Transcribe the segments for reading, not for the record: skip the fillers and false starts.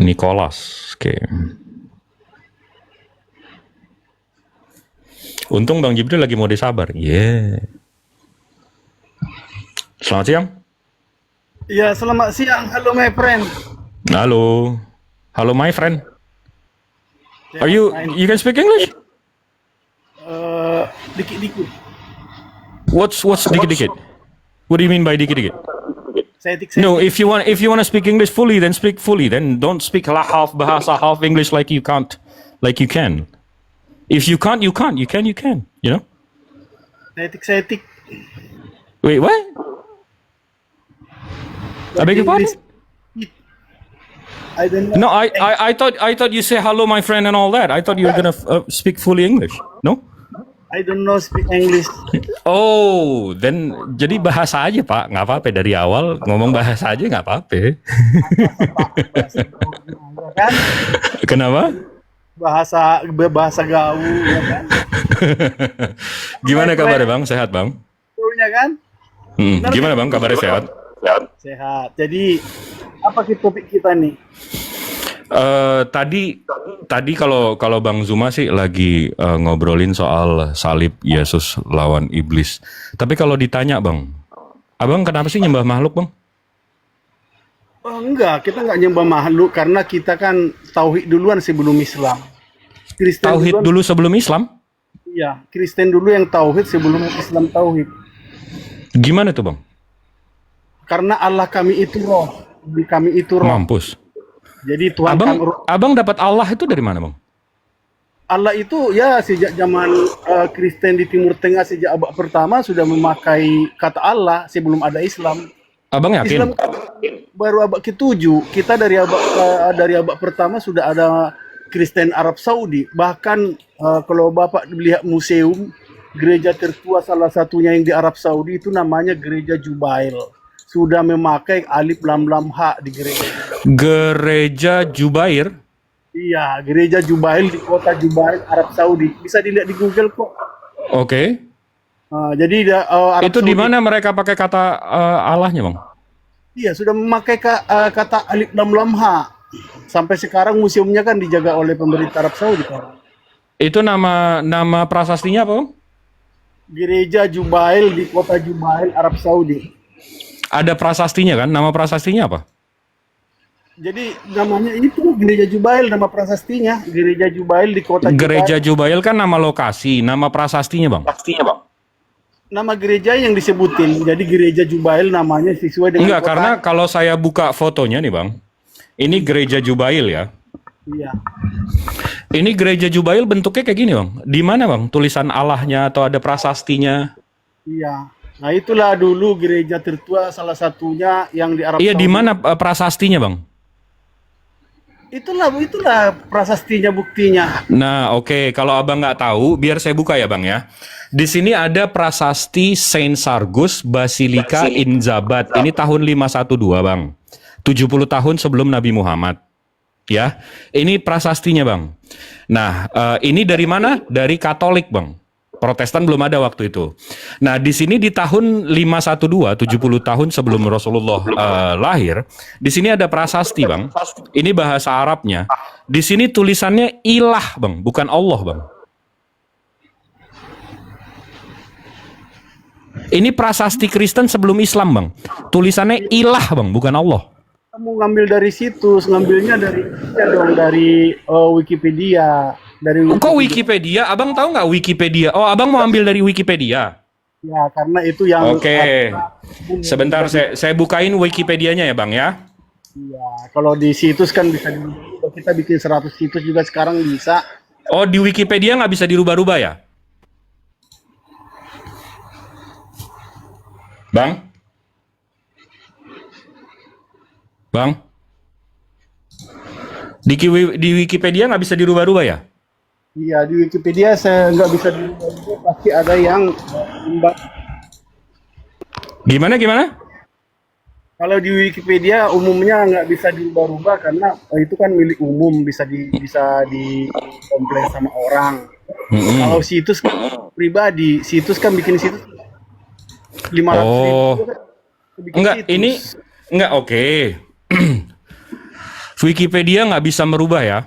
Nicholas. Oke. Untung Bang Jibril lagi mode sabar. Selamat siang. Ya, selamat siang. Halo, my friend. Halo. Halo my friend. Ya, Are you can speak English? dikit-dikit. What's dikit-dikit? What do you mean by dikit-dikit? Setik. No, if you want to speak English fully, then speak fully. Then don't speak half bahasa, half English like you can't, like you can. If you can't, you can't. You can. You know? Setik. Wait, what? I beg your pardon? I don't know. No, I thought you say hello, my friend, and all that. I thought you were gonna speak fully English. No? I don't know speak English. Oh, then jadi bahasa aja Pak, nggak apa-apa dari awal ngomong bahasa aja nggak apa-apa. Kan? Kenapa? Bahasa gaul, ya kan? Gimana kabarnya Bang? Sehat Bang? Betul kan? Gimana Bang? Kabarnya sehat? Sehat. Jadi apa topik kita nih? Tadi kalau Bang Zuma sih lagi ngobrolin soal salib Yesus lawan iblis. Tapi kalau ditanya Bang, Abang kenapa sih nyembah makhluk Bang? Oh, enggak, kita enggak nyembah makhluk karena kita kan tauhid duluan sebelum Islam. Kristen Tauhid dulu sebelum Islam? Iya, Kristen dulu yang tauhid sebelum Islam tauhid. Gimana tuh Bang? Karena Allah kami itu roh, kami itu roh. Mampus. Jadi Tuhan kami roh. Abang dapat Allah itu dari mana Bang? Allah itu ya sejak zaman Kristen di Timur Tengah sejak abad pertama sudah memakai kata Allah sebelum ada Islam. Abang yakin? Islam baru abad ke-7. Kita dari abad pertama sudah ada Kristen Arab Saudi. Bahkan kalau Bapak melihat museum gereja tertua salah satunya yang di Arab Saudi itu namanya Gereja Jubail. Sudah memakai alif lam lam ha di gereja. Gereja Jubair? Iya, Gereja Jubail di kota Jubail, Arab Saudi. Bisa dilihat di Google kok. Oke. Jadi Arab Itu Saudi, di mana mereka pakai kata Allahnya Bang? iya, sudah memakai kata alif lam lam ha. Sampai sekarang museumnya kan dijaga oleh pemerintah Arab Saudi kan. Itu nama prasastinya apa Bang? Gereja Jubail di kota Jubail, Arab Saudi. Ada prasastinya kan? Nama prasastinya apa? Jadi namanya itu Gereja Jubail, nama prasastinya Gereja Jubail di kota Gereja Jubail. Jubail kan nama lokasi, nama prasastinya Bang? Nama gereja yang disebutin. Jadi Gereja Jubail namanya sesuai dengan Enggak, kota. karena kalau saya buka fotonya nih Bang, ini Gereja Jubail ya. Iya. Ini Gereja Jubail bentuknya kayak gini Bang. Di mana Bang? Tulisan Allahnya atau ada prasastinya? Iya. Nah, itulah dulu gereja tertua salah satunya yang di Arab Iya, Saudi. di mana prasastinya Bang? Itulah prasastinya, buktinya. Nah, oke. Kalau Abang nggak tahu, biar saya buka ya Bang ya. Di sini ada prasasti Saint Sargus Basilika in Zabat. Ini tahun 512 Bang. 70 tahun sebelum Nabi Muhammad. Ya, ini prasastinya Bang. Nah, ini dari mana? Dari Katolik Bang. Protestan belum ada waktu itu. Nah, di sini di tahun 512, 70 tahun sebelum Rasulullah lahir, di sini ada prasasti, Bang. Ini bahasa Arabnya. Di sini tulisannya ilah, Bang, bukan Allah, Bang. Ini prasasti Kristen sebelum Islam, Bang. Tulisannya ilah, Bang, bukan Allah. Kamu ngambil dari situs, ngambilnya dari Wikipedia. Kok Wikipedia? Abang tahu nggak Wikipedia? Oh, abang mau ambil dari Wikipedia? Ya, karena itu yang... Oke. Sebentar, saya bukain Wikipedianya ya, Bang ya. Iya, kalau di situs kan bisa kita bikin 100 situs juga sekarang bisa. Oh, di Wikipedia nggak bisa dirubah-rubah ya? Bang? Bang? Di Wikipedia nggak bisa dirubah-rubah ya? Iya, di Wikipedia saya nggak bisa dirubah, pasti ada yang Gimana? Kalau di Wikipedia umumnya nggak bisa dirubah-rubah karena itu kan milik umum, bisa dikomplain sama orang. Kalau situs kan pribadi, situs kan bikin situs 500 Oh, ribu, bikin enggak, situs. ini enggak oke. Wikipedia nggak bisa merubah ya?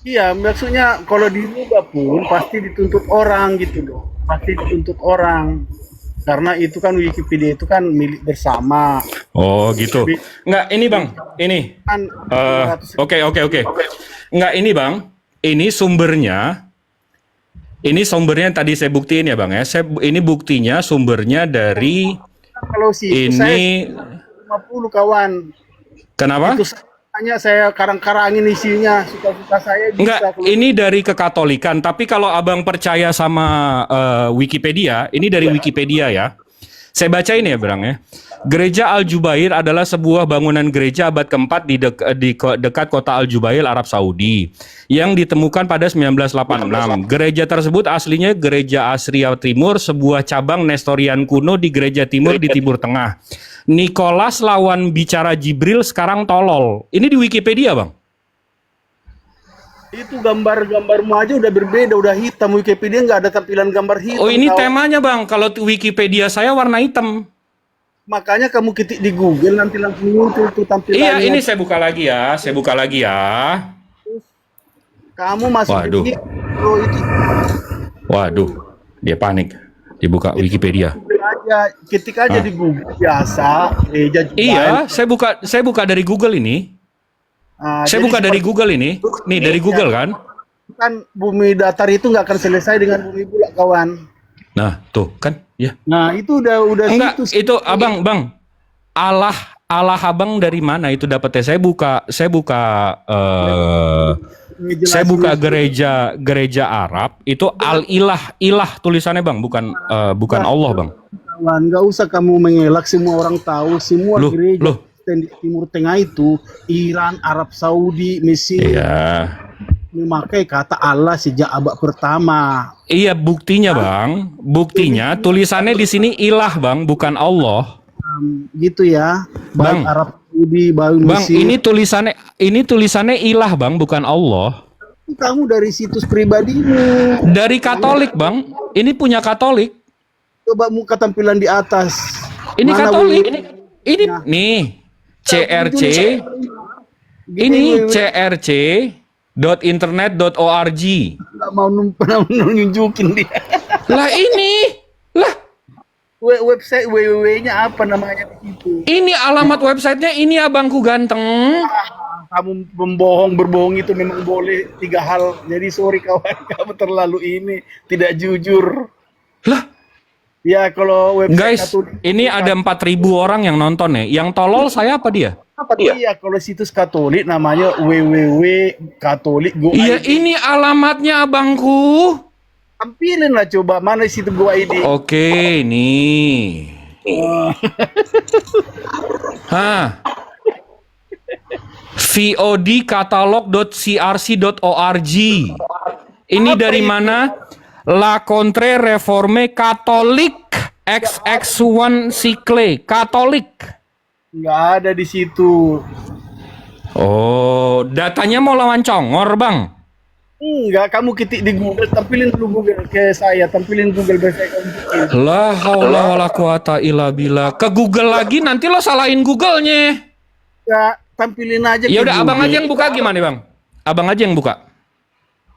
Iya, maksudnya kalau dirubah pun pasti dituntut orang gitu loh. Pasti dituntut orang. Karena itu kan Wikipedia itu kan milik bersama. Oh gitu. Bi- Nggak, ini bang, ini. Kan Oke, oke, oke. Nggak, ini bang, ini sumbernya. Ini sumbernya tadi saya buktiin ya bang ya. Ini buktinya sumbernya dari kalau situ saya ini. 50 kawan. Kenapa? Itu hanya saya karang-karangin isinya. Suka-suka saya Enggak, bisa. Kalau ini dari kekatolikan. Tapi kalau abang percaya sama Wikipedia, ini dari Wikipedia ya. Saya bacain ya, Bang ya. Gereja Al-Jubair adalah sebuah bangunan gereja abad keempat di dekat kota Al-Jubair, Arab Saudi, yang ditemukan pada 1986. Gereja tersebut aslinya Gereja Asria Timur, sebuah cabang Nestorian kuno di Gereja Timur di Timur Tengah. Nikolas lawan bicara Jibril sekarang tolol. Ini di Wikipedia, Bang. itu gambar-gambarmu aja udah berbeda, udah hitam. Wikipedia nggak ada tampilan gambar hitam. Oh, ini kawan. temanya, Bang. Kalau Wikipedia saya warna hitam. Makanya kamu ketik di Google nanti langsung muncul tuh tampilannya. Iya, ini saya buka lagi ya. Saya buka lagi ya. Kamu masuk Waduh. di Pro itu Waduh, dia panik. Dibuka Wikipedia. aja, ketik aja di Google biasa. Gereja Jubair. Iya, saya buka dari Google ini. Saya Jadi buka dari seperti- Google ini. Nih, dari Google kan. kan bumi datar itu nggak akan selesai dengan bumi bulat, kawan. Nah, tuh kan, ya. Nah itu udah Enggak, situs. itu Abang, Bang. Allah Abang dari mana itu dapetnya? Saya buka Ngejelasin saya buka gereja Arab itu Al-Ilah, ilah tulisannya Bang, bukan Allah, Bang. kawan, nggak usah kamu mengelak, semua orang tahu semua Loh, gereja loh. Kristen di Timur Tengah itu Iran, Arab Saudi, Mesir Iya. memakai kata Allah sejak abad pertama. Iya, buktinya, Bang. Buktinya tulisannya di sini ilah, Bang, bukan Allah. Gitu ya, baik Bang. Arab Saudi, baik Bang, Mesir. ini tulisannya ilah, Bang, bukan Allah. Kamu dari situs pribadimu. Dari Katolik, Bang. Ini punya Katolik. Coba muka tampilan di atas. Ini Mana Katolik. www? Ini nih CRC. Ini crc.internet.org. Nggak mau nunjukin dia. Lah ini. Lah, Website www-nya apa namanya di situ? ini alamat websitenya ini abangku ganteng. Kamu berbohong itu memang boleh 3 hal. Jadi sorry kawan, kamu terlalu ini tidak jujur. Lah, Ya kalau website guys, Katolik, ini ada 4.000 orang yang nonton nih. Yang tolol saya apa dia? iya kalau situs Katolik namanya www.katolik.go. Iya, ini alamatnya abangku. Tampilin lah coba mana situ Go ID. Oke, nih. Hah. vodkatalog.crc.org. Ini dari mana? La Contre Réforme Catholique XX1 Cycle Katolik. Nggak ada di situ. Oh, datanya mau lawan congor, Bang. Enggak, kamu ketik di Google, tampilin dulu Google ke saya, tampilin Google biasa kamu bikin. La haula wala quwata illa billah. Ke Google lagi nanti lo salahin Google-nya. Ya, tampilin aja. Ya ke udah, abang Google. aja yang buka gimana, Bang? Abang aja yang buka.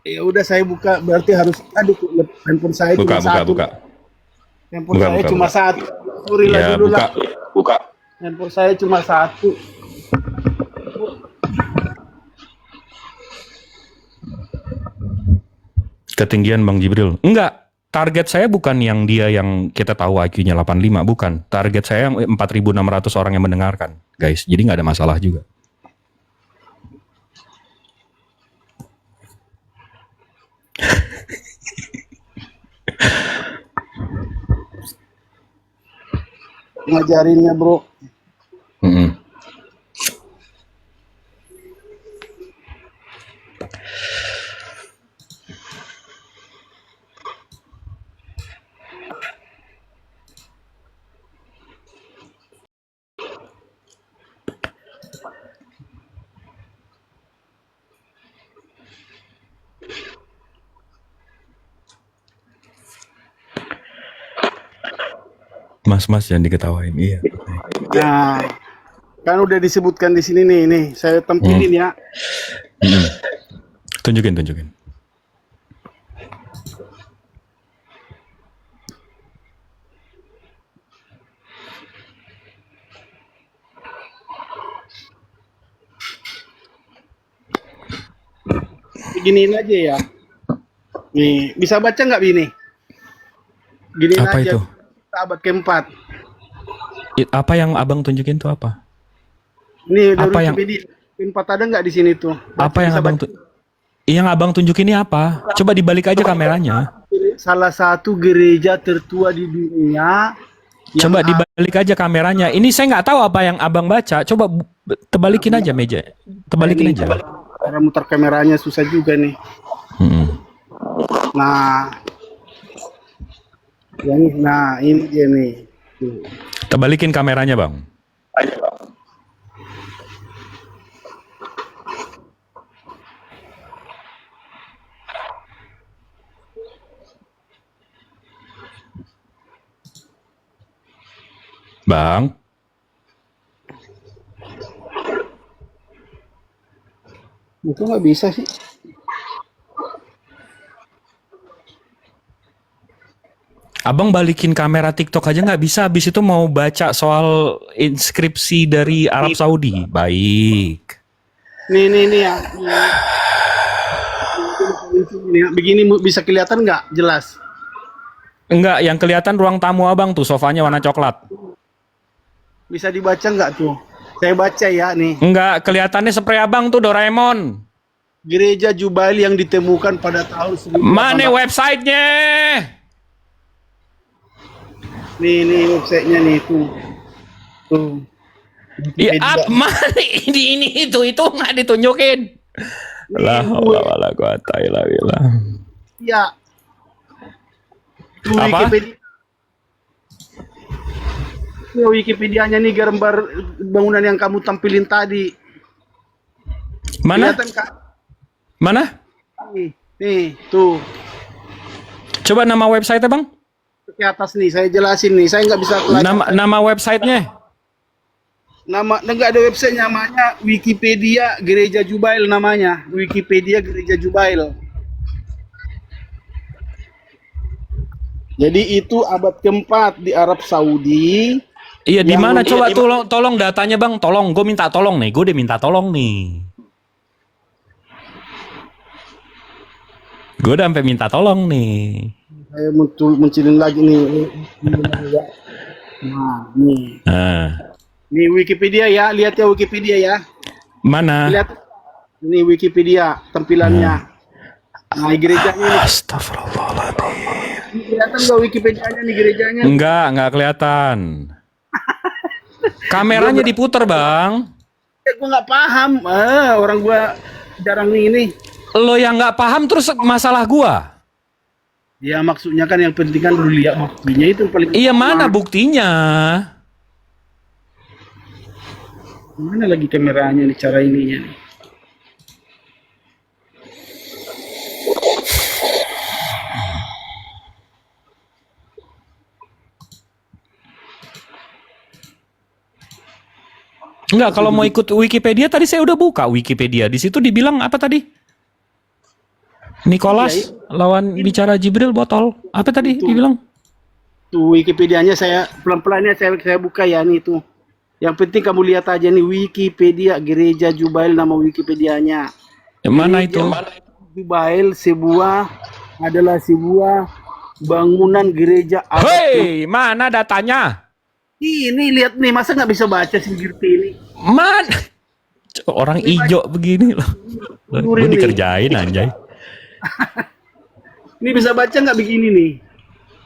Ya udah saya buka, berarti harus aduh handphone saya Buka, cuma buka, satu. buka. Handphone Buka, saya buka, cuma buka. satu. Sorry lah Ya, dulu buka. lah. Buka. Handphone saya cuma satu. Ketinggian Bang Jibril. Enggak. Target saya bukan yang dia yang kita tahu IQ-nya 85, bukan. Target saya yang 4.600 orang yang mendengarkan, guys. Jadi nggak ada masalah juga. Ngajarinnya bro. Mm-mm. Mas jangan diketawain. Iya. Nah, Kan udah disebutkan di sini nih, saya tampilin ya. Tunjukin, tunjukin. Beginiin aja ya. Nih, bisa baca nggak Bini? Giniin Apa aja. itu? Abad keempat. Apa yang abang tunjukin tuh apa? Nih, Apa dari yang- Wikipedia. Keempat ada nggak di sini tuh? Apa yang Bisa abang baca. yang abang tunjukin ini apa? Coba dibalik aja kameranya. Salah satu gereja tertua di dunia. Coba dibalik aja kameranya. Ini saya nggak tahu apa yang abang baca. Coba tebalikin aja meja. Tebalikin aja. Cara muter kameranya susah juga nih. Hmm. Nah, ini dia nih. Tuh. Tebalikin kameranya bang. Bang, Itu nggak bisa sih. abang balikin kamera TikTok aja nggak bisa. Habis itu mau baca soal inskripsi dari Arab Saudi. Baik. Nih ya. Nih, begini bisa kelihatan nggak jelas? Enggak, yang kelihatan ruang tamu abang tuh, sofanya warna coklat. Bisa dibaca nggak tuh? Saya baca ya nih. Enggak, kelihatannya spray abang tuh Doraemon. Gereja Jubail yang ditemukan pada tahun 1800. Mana websitenya? Nih websitenya nih tuh. Tuh. Iya, mana ini itu nggak ditunjukin. La haula wala quwata illa billah. Ya. Tuh Apa? Wikipedia. Tuh Wikipedianya nih gambar bangunan yang kamu tampilin tadi. Mana? Kelihatan kan? Mana? Nih, tuh. Coba nama website bang. Ke atas nih, saya jelasin nih. Saya nggak bisa Nama websitenya. nggak ada website namanya Wikipedia Gereja Jubail namanya. Wikipedia Gereja Jubail. Jadi itu abad keempat di Arab Saudi. Iya, di Yang mana? di- Coba tolong datanya bang. Tolong, gue minta tolong nih. Gue udah minta tolong nih. Gue udah sampai minta tolong nih. Saya munculin lagi nih. Nah, nih. Nah, Nih Wikipedia ya, lihat ya Wikipedia ya. mana? Lihat. Ini Wikipedia tampilannya. Nah, gerejanya ini. Astagfirullahaladzim. Kelihatan nggak Wikipedianya nih gerejanya? Enggak kelihatan. Kameranya diputer bang. Gue nggak paham. Orang gua jarang nih ini. Lo yang nggak paham terus masalah gua. Ya maksudnya kan yang penting kan lu lihat buktinya itu yang paling. Iya, mana utama. buktinya? Mana lagi kameranya nih cara ininya nih. Enggak, kalau mau ikut Wikipedia tadi saya udah buka Wikipedia. Di situ dibilang apa tadi? Nicholas lawan bicara Jibril botol. Apa tadi dibilang? Tuh Wikipedianya saya pelan-pelannya saya buka ya nih tuh. Yang penting kamu lihat aja nih Wikipedia Gereja Jubail nama Wikipedianya. Yang mana itu? Jubail adalah sebuah bangunan gereja abad Hei, mana datanya? Ini lihat nih, masa nggak bisa baca sih Girti ini? Mana? Orang ijo begini loh. Gue dikerjain anjay. Ini bisa baca nggak begini nih?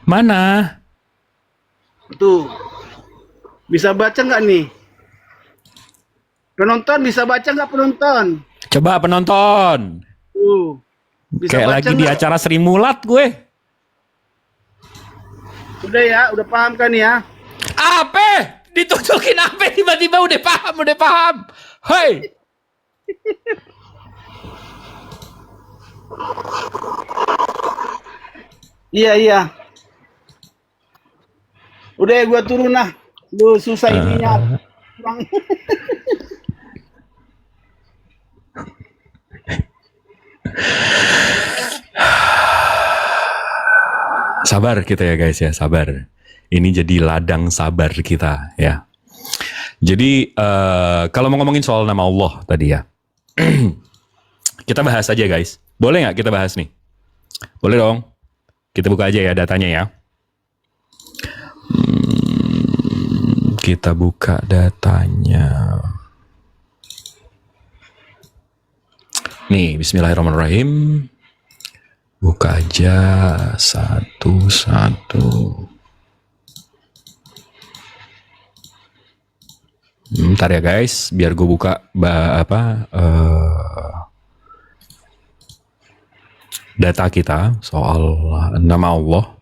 Mana? Tuh. Bisa baca nggak nih? Penonton bisa baca nggak penonton? Coba penonton. Tuh. Bisa Kayak baca lagi di nggak? acara Sri Mulat gue. Udah ya, udah paham kan ya? Apa? Ditunjukin apa tiba-tiba udah paham. Hei. Iya. Udah ya gua turun lah. Lu susah ininya. Kurang. Sabar kita ya guys ya, sabar. Ini jadi ladang sabar kita ya. Jadi kalau mau ngomongin soal nama Allah tadi ya, kita bahas aja guys. Boleh nggak kita bahas nih? Boleh dong. Kita buka aja ya datanya ya. Kita buka datanya. Nih, bismillahirrahmanirrahim. Buka aja satu-satu. Bentar ya guys, biar gue buka data kita soal nama Allah.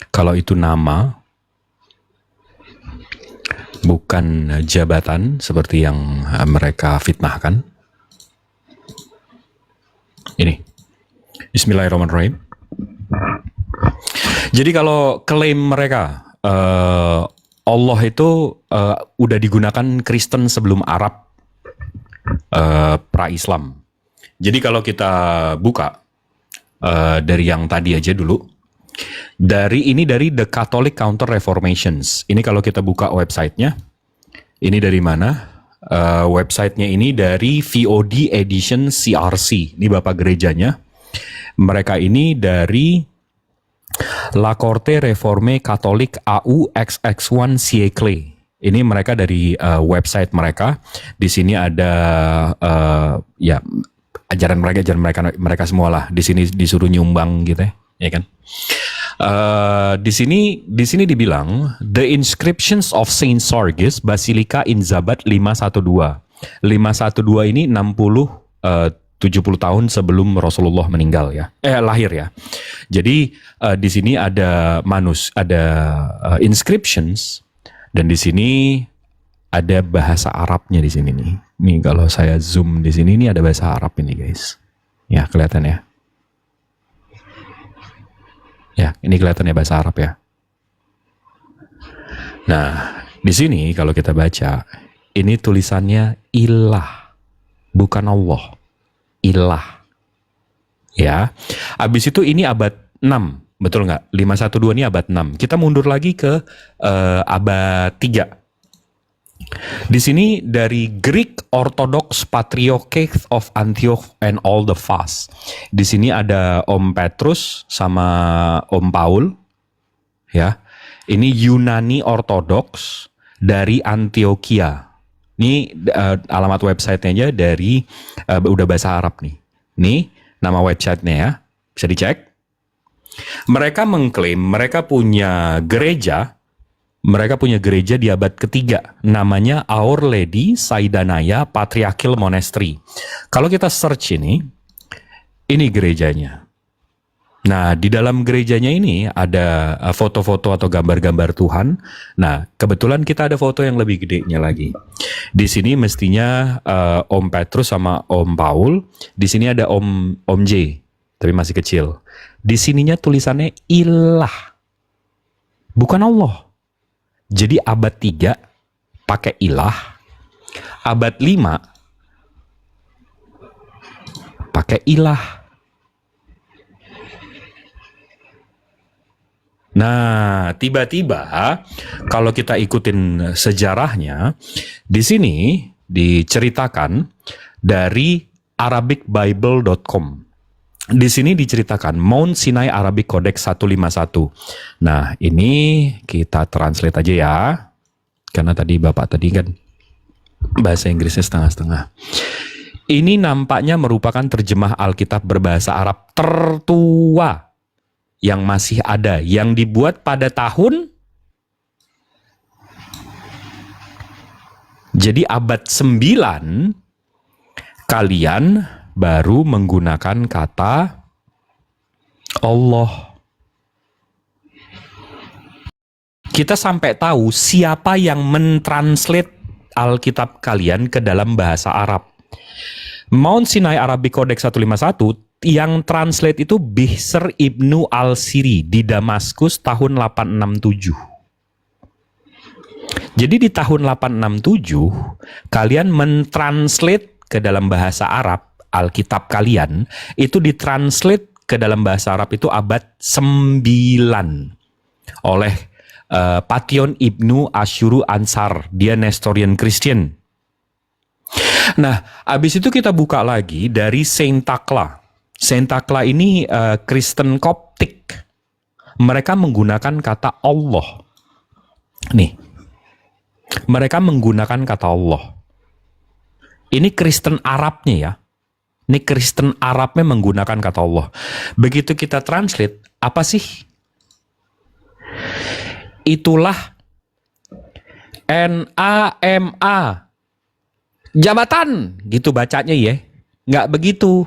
Kalau itu nama, bukan jabatan seperti yang mereka fitnahkan. Ini. Bismillahirrahmanirrahim. Jadi kalau klaim mereka Allah itu udah digunakan Kristen sebelum Arab pra-Islam. Jadi kalau kita buka dari yang tadi aja dulu, dari The Catholic Counter Reformations. Ini kalau kita buka websitenya, ini dari mana? Websitenya ini dari VOD Edition CRC. Ini bapak gerejanya. Mereka ini dari La Corte Réformée Catholique AU XX1 siècle. Ini mereka dari website mereka. Di sini ada ya ajaran mereka semua lah. Di sini disuruh nyumbang gitu ya kan. Di sini dibilang The Inscriptions of Saint Sargis Basilica in Zabat 512. 512 ini 70 tahun sebelum Rasulullah meninggal ya, lahir ya. Jadi di sini ada inscriptions dan di sini ada bahasa Arabnya di sini nih. Nih kalau saya zoom di sini ada bahasa Arab ini guys. Ya kelihatan ya. Ya ini kelihatan ya bahasa Arab ya. Nah di sini kalau kita baca ini tulisannya ilah, bukan Allah. Ilah. Ya. Habis itu ini abad 6. Betul nggak? 512 ini abad 6. Kita mundur lagi ke abad 3. Di sini dari Greek Orthodox Patriarchate of Antioch and all the Fast. Di sini ada Om Petrus sama Om Paul. Ya. Ini Yunani Orthodox dari Antioquia. Ini alamat websitenya aja dari udah bahasa Arab nih. Nih nama websitenya ya, bisa dicek. Mereka mengklaim mereka punya gereja di abad ketiga. Namanya Our Lady Saidanaya Patriarchal Monastery. Kalau kita search ini gerejanya. Nah, di dalam gerejanya ini ada foto-foto atau gambar-gambar Tuhan. Nah, kebetulan kita ada foto yang lebih gedenya lagi. Di sini mestinya Om Petrus sama Om Paul. Di sini ada Om J, tapi masih kecil. Di sininya tulisannya ilah, bukan Allah. Jadi abad 3 pakai ilah, abad 5 pakai ilah. Nah, tiba-tiba kalau kita ikutin sejarahnya, di sini diceritakan dari arabicbible.com. Di sini diceritakan Mount Sinai Arabic Codex 151. Nah, ini kita translate aja ya. Karena tadi Bapak tadi kan bahasa Inggrisnya setengah-setengah. Ini nampaknya merupakan terjemah Alkitab berbahasa Arab tertua yang masih ada, yang dibuat pada tahun, jadi abad 9 kalian baru menggunakan kata Allah. Kita sampai tahu siapa yang mentranslate Alkitab kalian ke dalam bahasa Arab. Mount Sinai Arabic Codex 151 yang translate itu Bishr Ibnu Al-Siri di Damaskus tahun 867. Jadi di tahun 867 kalian mentranslate ke dalam bahasa Arab Alkitab kalian itu ditranslate ke dalam bahasa Arab itu abad 9 oleh Pation Ibnu Asyuru Ansar. Dia Nestorian Christian. Nah, abis itu kita buka lagi dari Saint Takla. Saint Takla ini Kristen Koptik. Mereka menggunakan kata Allah. Nih, mereka menggunakan kata Allah. Ini Kristen Arabnya ya. Ini Kristen Arabnya menggunakan kata Allah. Begitu kita translate, apa sih? Itulah NAMA. Jabatan. Gitu bacanya ya. Nggak begitu.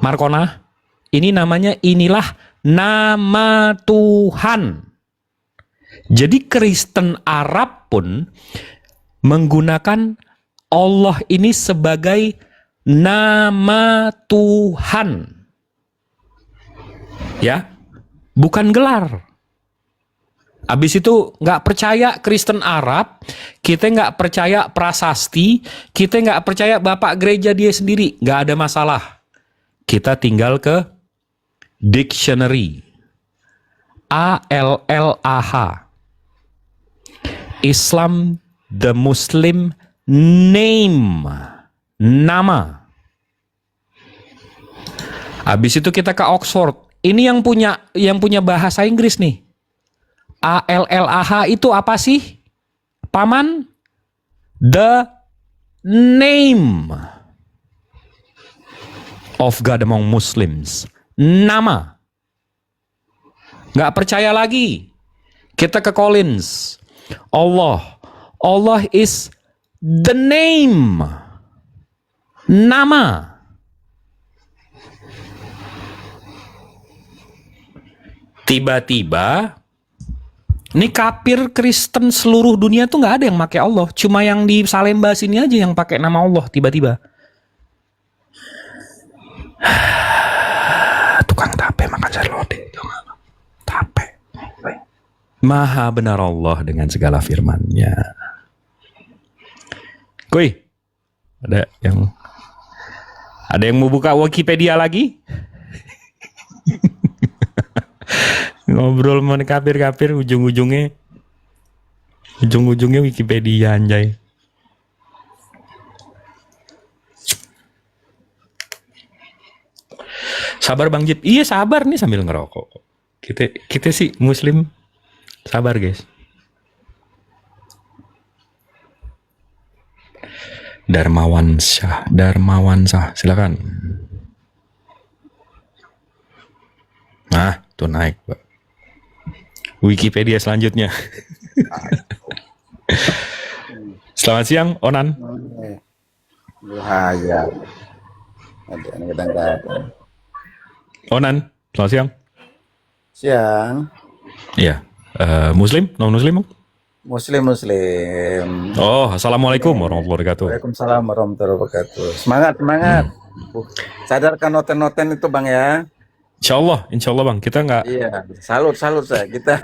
Markona, ini namanya inilah nama Tuhan. Jadi Kristen Arab pun menggunakan Allah ini sebagai nama Tuhan. Ya, bukan gelar. Habis itu nggak percaya Kristen Arab, kita nggak percaya prasasti, kita nggak percaya bapak gereja dia sendiri, nggak ada masalah. Kita tinggal ke dictionary. ALLAH. Islam, the Muslim name. Nama. Habis itu kita ke Oxford. Ini yang punya bahasa Inggris nih. ALLAH itu apa sih? Paman? The name of God among Muslims. Nama. Nggak percaya lagi. Kita ke Collins. Allah. Allah is the name. Nama. Tiba-tiba ini kafir Kristen seluruh dunia tuh nggak ada yang pakai Allah. Cuma yang di Salemba sini aja yang pakai nama Allah tiba-tiba. Tukang tape makan sayur lodeh. Tape. Maha benar Allah dengan segala firman-Nya. Kuy, ada yang mau buka Wikipedia lagi? Ngobrol sama kafir-kafir ujung-ujungnya Wikipedia anjay. Sabar Bang Jip. Iya sabar nih sambil ngerokok. Kita sih Muslim sabar guys. Darmawan Syah, silakan. Nah, tuh naik, Pak. Wikipedia selanjutnya. Selamat siang, Onan. Bahaya. Ada yang kadang-kadang. Onan, selamat siang. Siang. Iya. Muslim, non Muslim? Muslim. Oh, assalamualaikum warahmatullahi wabarakatuh. Waalaikumsalam warahmatullahi wabarakatuh. Semangat. Sadarkan noten-noten itu Bang ya. Insya Allah Bang. Kita nggak. Iya. Salut saya. Kita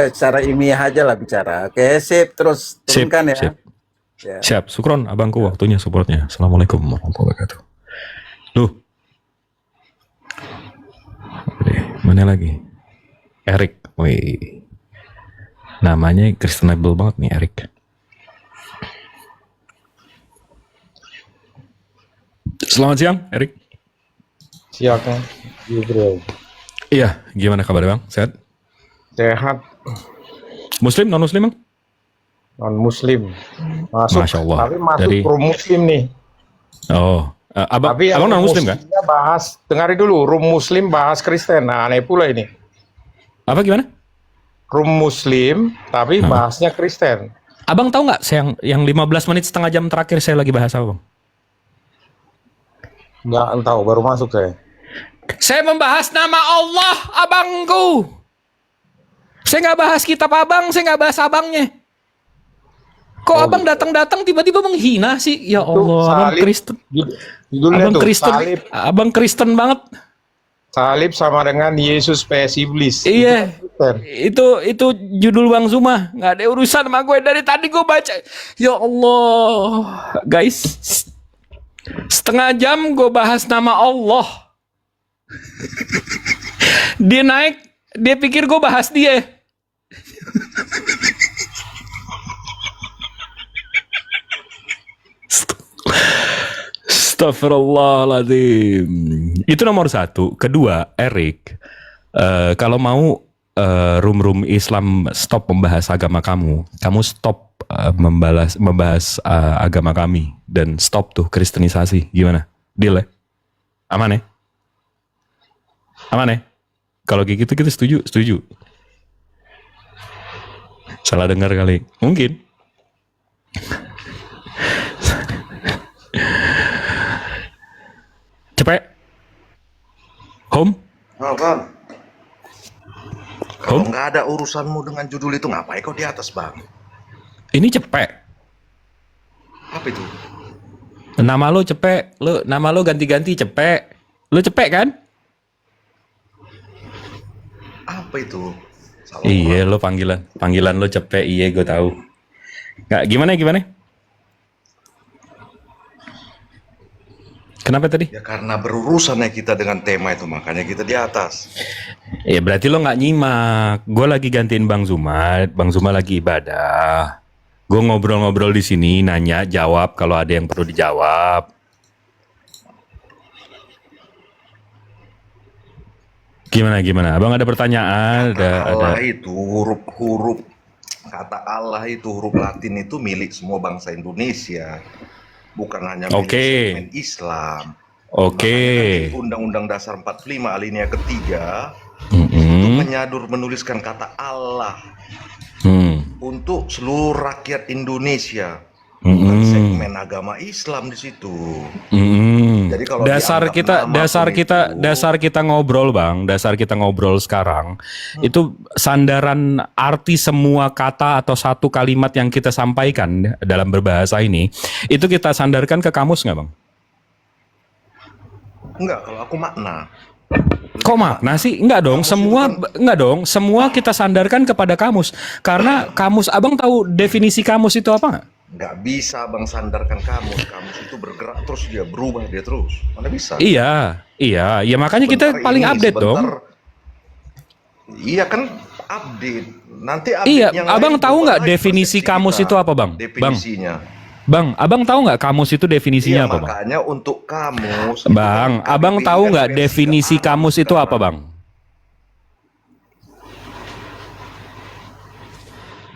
secara ilmiah aja lah bicara. Oke, sip. Terus turunkan ya. Sip. Ya. Siap. Sukron abangku waktunya supportnya. Assalamualaikum warahmatullahi wabarakatuh. Loh. Mana lagi? Erik. Wih. Namanya Kristenable banget nih Erik. Selamat siang Erik. Siang, Jibril. Iya, gimana kabar Bang? Sehat? Sehat, Muslim, non Muslim Bang? non-muslim. Masuk, Masya Allah. tapi masuk Dari- room muslim nih. Oh, Tapi yang abang non room Muslim kan? muslimnya bahas, dengarin dulu, room muslim bahas Kristen. Nah, aneh pula ini. Apa gimana? Room muslim, tapi bahasnya Kristen. Abang tahu nggak yang 15 menit setengah jam terakhir saya lagi bahas apa Bang? Nggak tahu, baru masuk saya. Saya membahas nama Allah, abangku. Saya nggak bahas kitab abang, saya nggak bahas abangnya. Kok abang datang-datang tiba-tiba menghina sih? Ya Allah, abang salib. Kristen. Judulnya Abang tuh, Kristen, salib, abang Kristen banget. salib sama dengan Yesus PS Iblis. Iya, Kristen. itu judul Bang Zuma. Nggak ada urusan sama gue dari tadi gue baca. Ya Allah, guys, setengah jam gue bahas nama Allah. Dia naik, dia pikir gue bahas dia. Astagfirullahaladzim. Itu nomor satu. Kedua, Erik, kalau mau room Islam stop membahas agama kamu stop membahas agama kami dan stop tuh kristenisasi. Gimana? Deal ya? Aman ya? Aman ya? Kalau kayak gitu kita setuju. Salah dengar kali. Mungkin. Cepet. Home? Oh, Bang. Kalau Home? nggak ada urusanmu dengan judul itu, ngapain kau di atas, Bang? Ini cepet. Apa itu? Nama lo cepet. Nama lo ganti-ganti cepet. Lo cepet kan? Apa itu? Salah Iya, orang. lo panggilan lo cepet. Iya, gue tahu. Nggak, gimana? Kenapa tadi? Ya karena berurusannya kita dengan tema itu, makanya kita di atas. Ya berarti lo nggak nyimak. Gue lagi gantiin Bang Zuma. Bang Zuma lagi ibadah. Gue ngobrol-ngobrol di sini, nanya, jawab kalau ada yang perlu dijawab. Gimana? Abang ada pertanyaan? Kata Allah Ada. itu huruf-huruf, kata Allah itu huruf Latin itu milik semua bangsa Indonesia, bukan hanya milik Oke. segmen Islam. Oke. Makanya kan di Undang-Undang Dasar 45 alinea ketiga itu Mm-mm. menyadur menuliskan kata Allah Hmm. untuk seluruh rakyat Indonesia, bukan Mm-mm. segmen agama Islam di situ. Mm-mm. Jadi kalau Dasar dianggap kita nama dasar pun kita itu- dasar kita ngobrol Bang, dasar kita ngobrol sekarang itu sandaran arti semua kata atau satu kalimat yang kita sampaikan dalam berbahasa ini itu kita sandarkan ke kamus nggak Bang? Enggak, kalau aku makna. Kok makna sih? Enggak dong, semua kita sandarkan kepada kamus. Karena kamus, Abang tahu definisi kamus itu apa nggak? Nggak bisa Bang sandarkan kamus. Kamus itu bergerak terus, dia berubah dia terus. Mana bisa? Iya, ya makanya kita Sebentar paling ini, update dong. sebentar. Iya kan update. Nanti update Iya, yang Abang lain tahu berubah nggak lagi definisi persepsi kamus kita. itu apa, Bang? Definisinya. Bang, Abang tahu nggak kamus itu definisinya Iya, apa, Bang? makanya untuk kamus. Bang, itu kan Abang KBBI tahu kan nggak versi definisi Arab kamus itu sekarang. apa, Bang?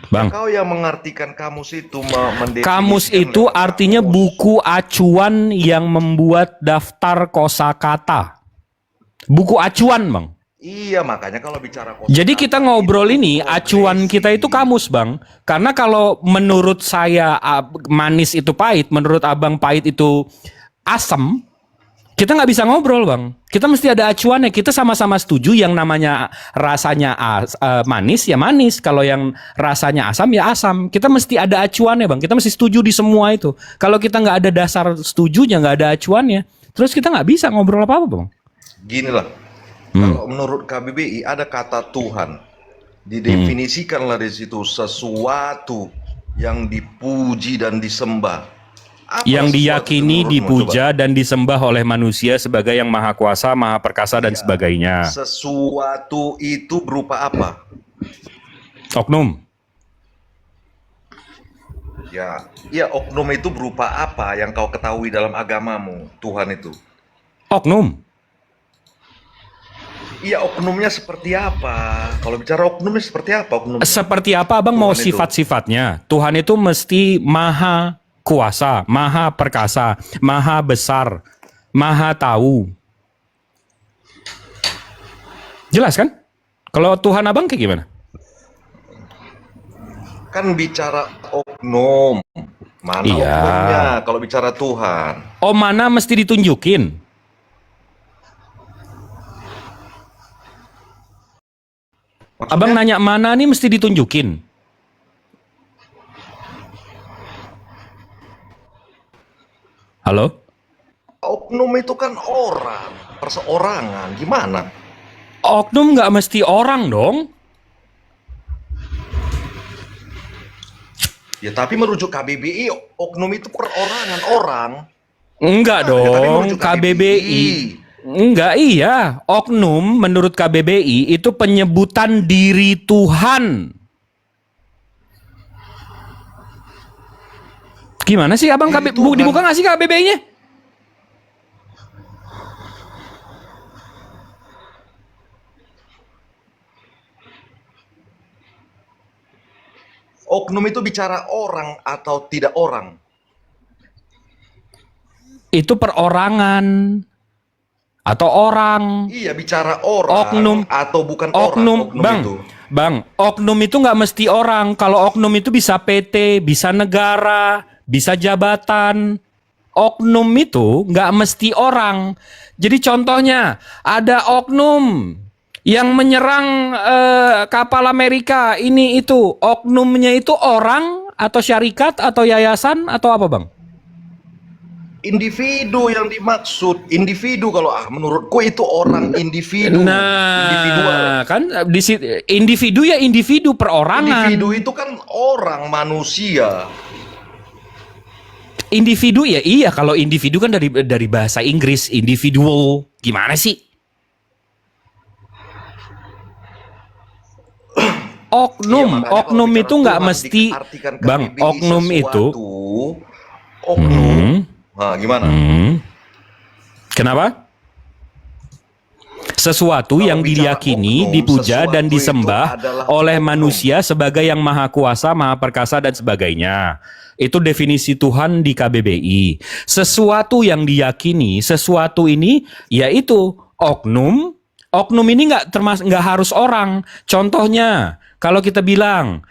Bang, Kau yang mengartikan kamus itu mendefinisikan kamus itu lewat artinya kamus. buku acuan yang membuat daftar kosakata. Buku acuan, Bang. Iya, makanya kalau bicara kosakata Jadi kita ngobrol itu ini, acuan progresi. kita itu kamus, Bang. Karena kalau menurut saya manis itu pahit, menurut Abang pahit itu asam, kita nggak bisa ngobrol, Bang. Kita mesti ada acuannya. Kita sama-sama setuju yang namanya rasanya manis, ya manis. Kalau yang rasanya asam, ya asam. Kita mesti ada acuannya, Bang. Kita mesti setuju di semua itu. Kalau kita nggak ada dasar setujunya, nggak ada acuannya, terus kita nggak bisa ngobrol apa-apa, Bang. Ginilah. Kalau menurut KBBI ada kata Tuhan, didefinisikanlah di situ sesuatu yang dipuji dan disembah. Apa Yang sesuatu diyakini, itu menurutmu? dipuja, dan disembah oleh manusia sebagai yang maha kuasa, maha perkasa, dan sebagainya. Coba. Sesuatu itu berupa apa? Oknum. Ya, oknum itu berupa apa yang kau ketahui dalam agamamu, Tuhan itu? Oknum. Iya, oknumnya seperti apa? Kalau bicara oknumnya seperti apa oknumnya? Seperti apa Abang mau Tuhan itu. sifat-sifatnya? Tuhan itu mesti maha kuasa, maha perkasa, maha besar, maha tahu. Jelas kan? Kalau Tuhan Abang kayak gimana? Kan bicara oknum. Mana Iya. oknumnya kalau bicara Tuhan? Oh, mana mesti ditunjukin? Abang Maksudnya? nanya mana nih mesti ditunjukin? Halo? Oknum itu kan orang, perseorangan. Gimana? Oknum nggak mesti orang dong. Ya tapi merujuk KBBI, oknum itu perorangan orang. Enggak Ya, tapi dong, merujuk KBBI. Enggak, iya. Oknum menurut KBBI itu penyebutan diri Tuhan. Gimana sih abang? Diri Tuhan. Dibuka nggak sih KBBI-nya? Oknum itu bicara orang atau tidak orang? Itu perorangan atau orang. Iya, bicara orang Oknum. atau bukan Oknum, orang. bang, Itu. bang, oknum itu nggak mesti orang. Kalau oknum itu bisa PT, bisa negara, bisa jabatan. Oknum itu nggak mesti orang. Jadi contohnya ada oknum yang menyerang kapal Amerika ini itu. Oknumnya itu orang atau syarikat atau yayasan atau apa, bang? Individu yang dimaksud, individu kalau menurutku itu orang individu. Individual. Nah, kan individu ya individu perorangan. Individu itu kan orang, manusia. Individu ya iya, kalau individu kan dari bahasa Inggris, individual. Gimana sih? Oknum, Iya, makanya oknum kalau itu bicara nggak Tuhan mesti, diartikan bang. KBBI Oknum itu, oknum. Nah, gimana? kenapa? Sesuatu Kalau yang bicara diyakini, oknum, dipuja dan sesuatu itu disembah adalah oleh oknum. manusia sebagai yang maha kuasa, maha perkasa dan sebagainya. Itu definisi Tuhan di KBBI. Sesuatu yang diyakini, sesuatu ini yaitu oknum. Oknum ini nggak harus orang. Contohnya, kalau kita bilang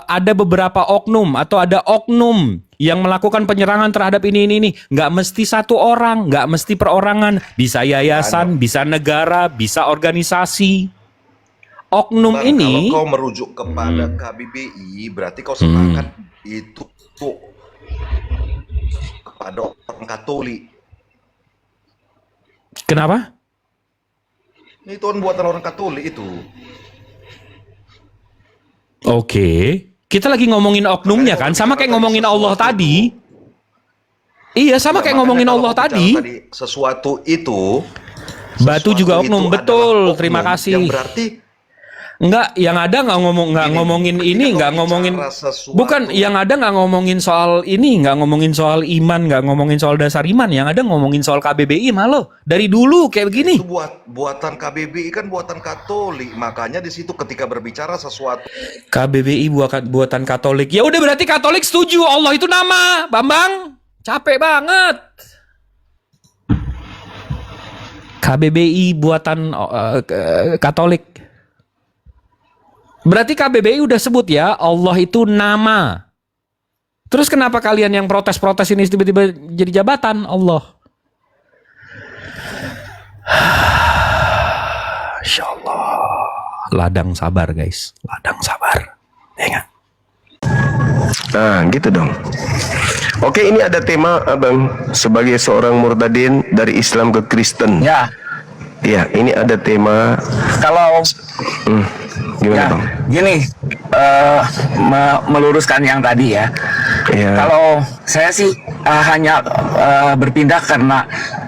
ada beberapa oknum atau ada oknum yang melakukan penyerangan terhadap ini, nggak mesti satu orang, nggak mesti perorangan, bisa yayasan, bisa negara, bisa organisasi. Oknum Bang, ini, kalau kau merujuk kepada KBBI, berarti kau sepakat itu kepada orang Katolik. kenapa? Itu kan buatan orang Katolik itu. Oke, kita lagi ngomongin oknumnya kan, sama kayak ngomongin Allah tadi. Iya, sama kayak ngomongin Allah tadi. Sesuatu itu Batu juga oknum, betul. Terima kasih. Yang berarti Enggak, yang ada nggak ngomongin ini, nggak ngomongin, bukan, yang ada nggak ngomongin soal ini, nggak ngomongin soal iman, nggak ngomongin soal dasar iman, yang ada ngomongin soal KBBI malah dari dulu kayak begini. itu buatan KBBI kan buatan Katolik, makanya di situ ketika berbicara sesuatu KBBI buatan Katolik. Ya udah berarti Katolik setuju Allah itu nama, Bambang. Capek banget. KBBI buatan Katolik. Berarti KBBI udah sebut ya, Allah itu nama. Terus kenapa kalian yang protes-protes ini tiba-tiba jadi jabatan Allah? Insya Allah. Ladang sabar guys, ladang sabar. Ya nggak? Nah, gitu dong. Oke, ini ada tema Abang sebagai seorang murtadin dari Islam ke Kristen. Ya, Ya, ini ada tema. kalau Gimana ya Bang? gini, meluruskan yang tadi ya. Ya. Kalau saya sih hanya berpindah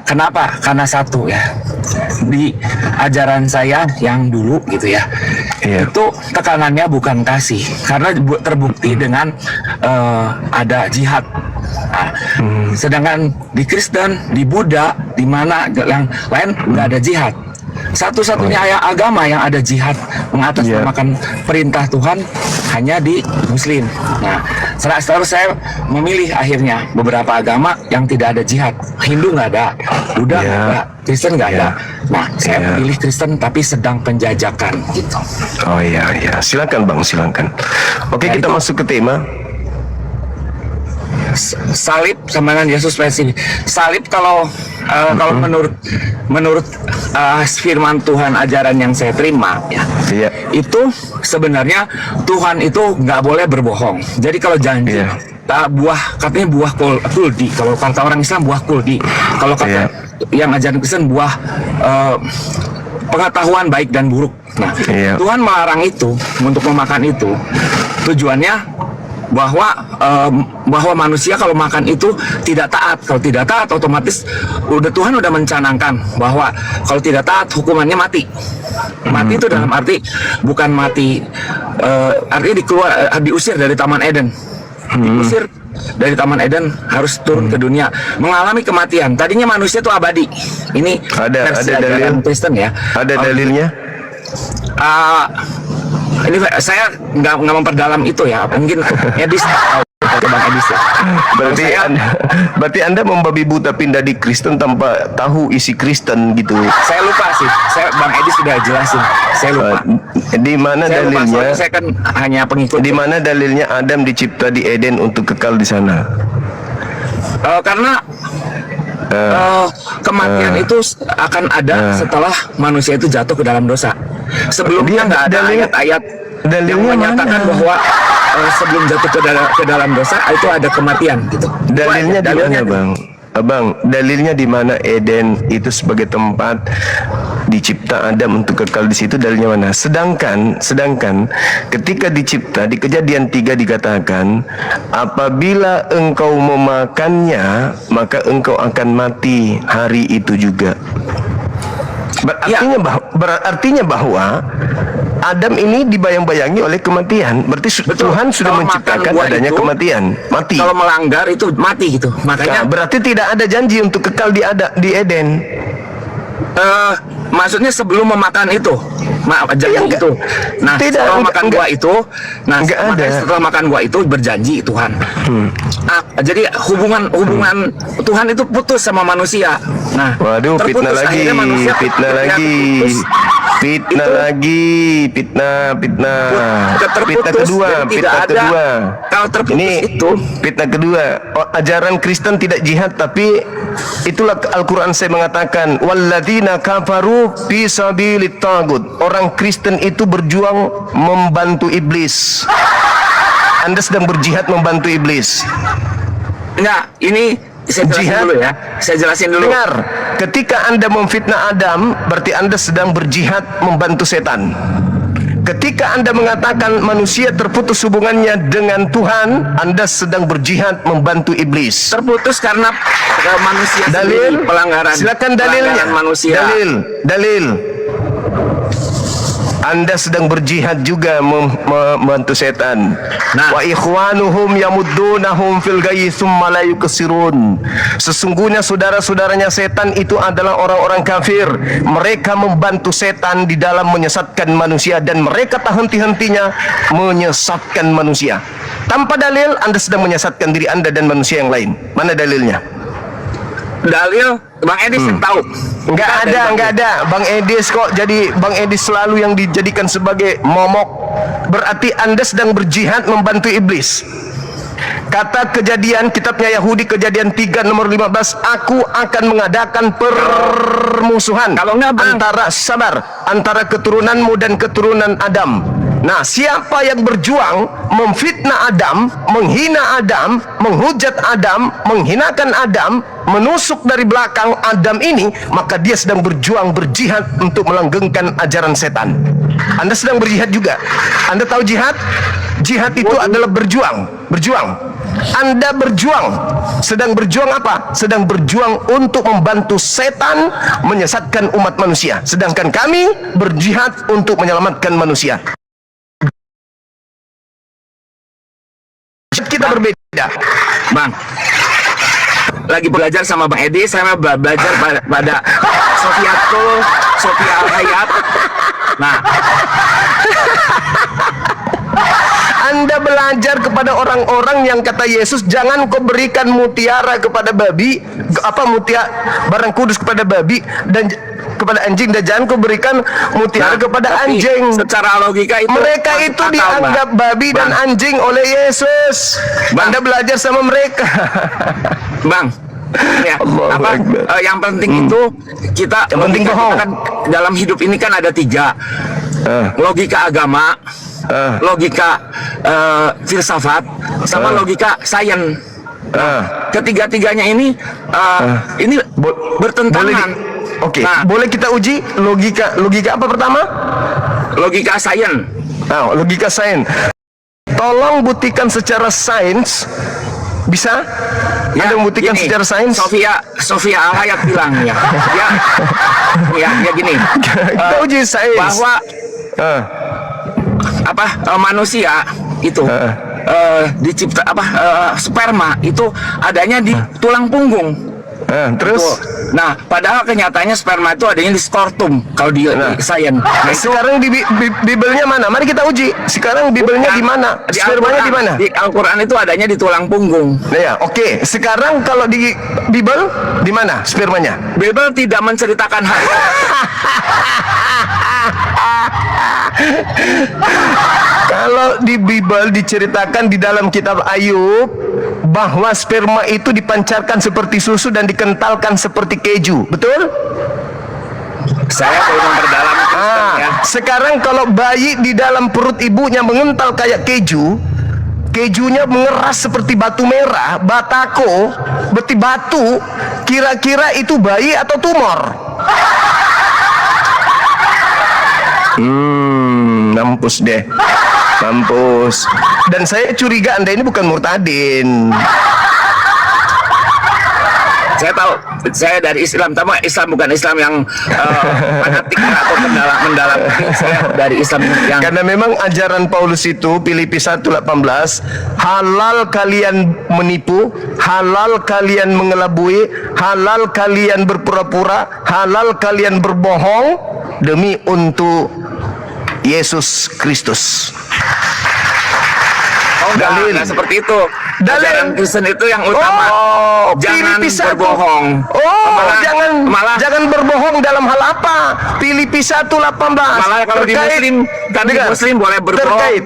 kenapa? Karena satu ya, di ajaran saya yang dulu gitu ya, Iya. itu tekanannya bukan kasih, karena terbukti dengan ada jihad. Nah, sedangkan di Kristen, di Buddha, di mana yang lain nggak ada jihad. Satu-satunya agama yang ada jihad mengatasnamakan perintah Tuhan hanya di Muslim. Nah, setelah saya memilih akhirnya beberapa agama yang tidak ada jihad. Hindu nggak ada, Buddha nggak ada, Kristen nggak ada. Nah, saya pilih Kristen tapi sedang penjajakan gitu. Oh iya, iya. Silakan Bang, silakan. Oke, Ya, kita itu. masuk ke tema. Salib sama dengan Yesus spesifik. Salib kalau menurut firman Tuhan, ajaran yang saya terima ya, Iya. itu sebenarnya Tuhan itu nggak boleh berbohong. Jadi kalau janji Iya. katanya buah kuldi, kalau kata orang Islam buah kuldi, kalau kata Iya. yang ajaran Kristen buah pengetahuan baik dan buruk. Nah, Iya. Tuhan melarang itu untuk memakan itu. Tujuannya bahwa manusia kalau makan itu tidak taat. Kalau tidak taat otomatis Tuhan udah mencanangkan bahwa kalau tidak taat hukumannya mati. Mati itu dalam arti bukan mati artinya diusir dari Taman Eden. Diusir dari Taman Eden, harus turun ke dunia mengalami kematian. Tadinya manusia itu abadi. Ini versi ajaran Kristen ya. Ada dalilnya? Ini saya nggak memperdalam itu ya, mungkin Edis tahu, Bang Edis ya. Berarti anda membabi buta pindah di Kristen tanpa tahu isi Kristen gitu. Saya lupa sih, Bang Edis sudah jelasin, saya lupa. Di mana dalilnya? Saya kan hanya pengikut. Di mana dalilnya Adam dicipta di Eden untuk kekal di sana? Karena kematian itu akan ada setelah manusia itu jatuh ke dalam dosa. Sebelumnya nggak ada ayat-ayat yang menyatakan bahwa sebelum jatuh ke dalam dosa itu ada kematian gitu. Dalilnya di mana, Bang? Abang, dalilnya di mana Eden itu sebagai tempat dicipta Adam untuk kekal di situ, dalilnya mana? Sedangkan ketika dicipta di Kejadian 3 dikatakan apabila engkau memakannya maka engkau akan mati hari itu juga. Berartinya bahwa Adam ini dibayang-bayangi oleh kematian. Berarti Tuhan sudah menciptakan adanya kematian, mati. Kalau melanggar itu mati gitu. Makanya berarti tidak ada janji untuk kekal di Eden. Maksudnya sebelum memakan itu, janji itu. Nah, setelah makan buah itu, setelah makan buah itu berjanji Tuhan. Jadi hubungan Tuhan itu putus sama manusia. Nah, waduh, fitnah lagi. Fitnah kedua. Kalau terputus itu fitnah kedua. Ajaran Kristen tidak jihad, tapi itulah Al-Quran saya mengatakan walladzina kafaru fi sabilit tagut. Orang Kristen itu berjuang membantu iblis. Anda sedang berjihad membantu iblis. Enggak, ini saya jelasin dulu ya. Saya jelasin dulu. Dengar, ketika Anda memfitnah Adam, berarti Anda sedang berjihad membantu setan. Ketika Anda mengatakan manusia terputus hubungannya dengan Tuhan, Anda sedang berjihad membantu iblis. Terputus karena manusia dalil, pelanggaran. Silakan dalilnya. Manusia. Dalil. Anda sedang berjihad juga membantu setan. Wa ikhwanuhum yamuddunahum fil ghayyi tsumma la yuksirun. Sesungguhnya saudara-saudaranya setan itu adalah orang-orang kafir. Mereka membantu setan di dalam menyesatkan manusia dan mereka tak henti-hentinya menyesatkan manusia. Tanpa dalil Anda sedang menyesatkan diri Anda dan manusia yang lain. Mana dalilnya? Dalil Bang Edis yang tahu. Enggak ada. Bang Edis kok jadi Bang Edis selalu yang dijadikan sebagai momok. Berarti Anda sedang berjihad membantu iblis. Kata Kejadian, kitabnya Yahudi, Kejadian 3 nomor 15, aku akan mengadakan permusuhan antara keturunanmu dan keturunan Adam. Nah, siapa yang berjuang memfitnah Adam, menghina Adam, menghujat Adam, menghinakan Adam, menusuk dari belakang Adam ini, maka dia sedang berjuang, berjihad untuk melanggengkan ajaran setan. Anda sedang berjihad juga. Anda tahu jihad? Jihad itu adalah berjuang. Anda berjuang. Sedang berjuang apa? Sedang berjuang untuk membantu setan menyesatkan umat manusia. Sedangkan kami berjihad untuk menyelamatkan manusia. Kita berbeda. Bang, lagi belajar sama Bang Edi, saya belajar pada Sofia Al-Hayat. Nah, Anda belajar kepada orang-orang yang kata Yesus, jangan kau berikan mutiara kepada babi, barang kudus kepada babi dan kepada anjing, dan jangan kau berikan mutiara kepada anjing. Secara logika itu mereka itu dianggap babi dan anjing oleh Yesus. Anda belajar sama mereka. Bang, ya, yang penting itu kita kan dalam hidup ini kan ada 3. Logika agama, logika filsafat, sama logika sains. Ketiga-tiganya ini bertentangan. Oke, boleh kita uji logika apa pertama? Logika sains. Logika sains. Tolong buktikan secara sains. Bisa? Ada membuktikan gini, secara sains? Sofia Al-Hayat bilang ya gini. Kita uji sains. Bahwa Ah, manusia itu dicipta sperma itu adanya di tulang punggung. terus? Nah, padahal kenyataannya sperma itu adanya di skortum kalau di sains. Nah, itu Sekarang di Bibelnya mana? Mari kita uji. Sekarang Bibelnya di mana? Di Spermanya di mana? Di Al-Quran itu adanya di tulang punggung. Nah, ya, oke. Sekarang kalau di Bibel di mana spermanya? Bible tidak menceritakan hal itu. Kalau di Bibel diceritakan di dalam kitab Ayub bahwa sperma itu dipancarkan seperti susu dan dikentalkan seperti keju. Betul? Saya belum memperdalam ya. Sekarang kalau bayi di dalam perut ibunya mengental kayak keju, kejunya mengeras seperti batu merah, batako, berarti batu, kira-kira itu bayi atau tumor? Mampus deh. Mampus. Dan saya curiga Anda ini bukan murtadin. Saya tahu, saya dari Islam, tapi Islam bukan Islam yang fanatik atau mendalam. Saya dari Islam yang Karena memang ajaran Paulus itu Filipi 1:18, halal kalian menipu, halal kalian mengelabui, halal kalian berpura-pura, halal kalian berbohong demi untuk Yesus Kristus. Dalil. Enggak seperti itu. Dalil. Ajaran Kristen itu yang utama. Jangan Filipi 1. berbohong. Jangan berbohong dalam hal apa? Filipi 1:18. Malah kalau di Muslim boleh berbohong terkait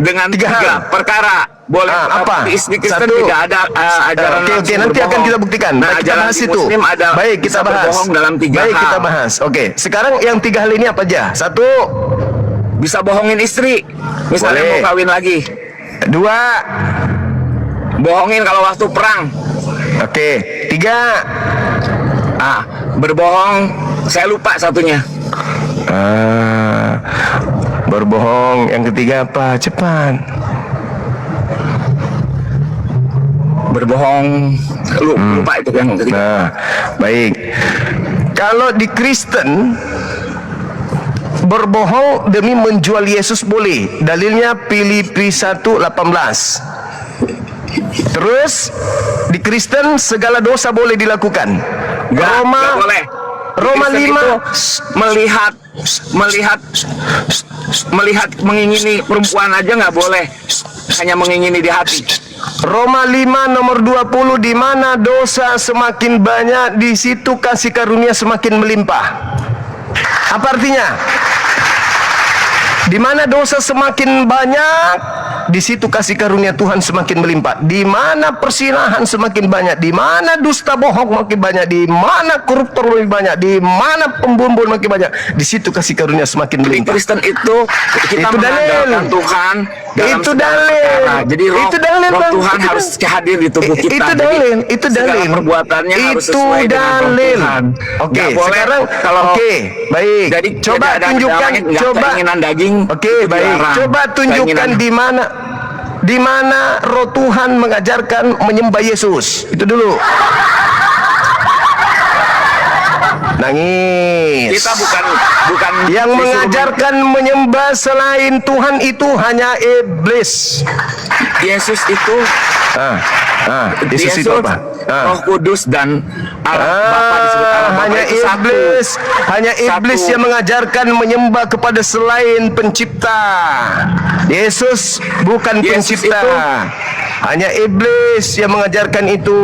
dengan tiga tiga hal. perkara. Boleh Apa? Di Kristen Satu. tidak ada ajaran Oke, langsung nanti akan berbohong. kita buktikan. Nah, Baik, kita ajaran bahas di itu. Muslim ada Baik, kita bisa bahas. berbohong dalam tiga Baik, hal. kita bahas. Oke, sekarang yang 3 hal ini apa aja? 1, Bisa bohongin istri, misalnya Boleh. mau kawin lagi. 2, Bohongin kalau waktu perang. oke, 3, Berbohong, saya lupa satunya. berbohong. Yang ketiga apa? Cepat. Berbohong, lupa itu yang ketiga. Nah, baik. Kalau di Kristen berbohong demi menjual Yesus boleh. Dalilnya Filipi 1:18. Terus di Kristen segala dosa boleh dilakukan. Nggak boleh. Roma Kristen 5 itu melihat mengingini perempuan aja nggak boleh, hanya mengingini di hati. Roma 5 nomor 20, di mana dosa semakin banyak, di situ kasih karunia semakin melimpah. Apa artinya? Di mana dosa semakin banyak, di situ kasih karunia Tuhan semakin melimpah. Di mana persinahan semakin banyak, di mana dusta bohong makin banyak, di mana koruptor lebih banyak, di mana pembunuh makin banyak, di situ kasih karunia semakin Di melimpah. Kristen itu kita Itu dalil. mengandalkan Tuhan dalam Itu segala dalil. perkara. Jadi roh Itu dalil, roh Bang. Tuhan Itu harus hadir di tubuh kita. Itu Jadi, dalil, itu segala dalil. perbuatannya harus Itu sesuai dengan roh dalil. Tuhan. Oke, Nggak boleh sekarang kalau baik. jadi Coba tidak ada tunjukkan, namanya coba keinginan daging. Oke, itu baik. dilarang. Coba tunjukkan Keinginan- di mana roh Tuhan mengajarkan menyembah Yesus. Itu dulu. Nangis. Kita bukan yang disuruh mengajarkan menyembah selain Tuhan itu hanya iblis. Yesus itu Yesus itu apa? Roh Kudus dan Allah Bapa disebut Allah Bapa Hanya itu satu. iblis, hanya iblis Satu. yang mengajarkan menyembah kepada selain pencipta. Yesus bukan Yesus pencipta. itu- Hanya iblis yang mengajarkan itu.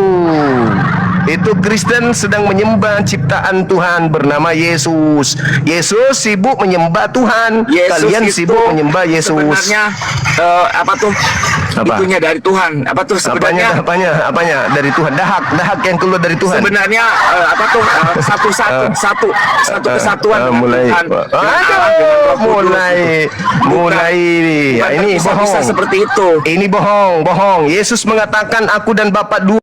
Itu Kristen sedang menyembah ciptaan Tuhan bernama Yesus. Yesus sibuk menyembah Tuhan. Yesus Kalian itu sibuk menyembah Yesus. Sebenarnya apa tuh? Apa? Itunya dari Tuhan. Apa tuh sebenarnya? Apanya dari Tuhan? Dahak yang keluar dari Tuhan. Sebenarnya apa tuh satu kesatuan dengan mulai Tuhan. Dengan Allah, dengan Roh Kudus. mulai Bukan ya, ini terpisah-pisah bohong. seperti itu. Ini bohong. Yesus mengatakan aku dan Bapa dua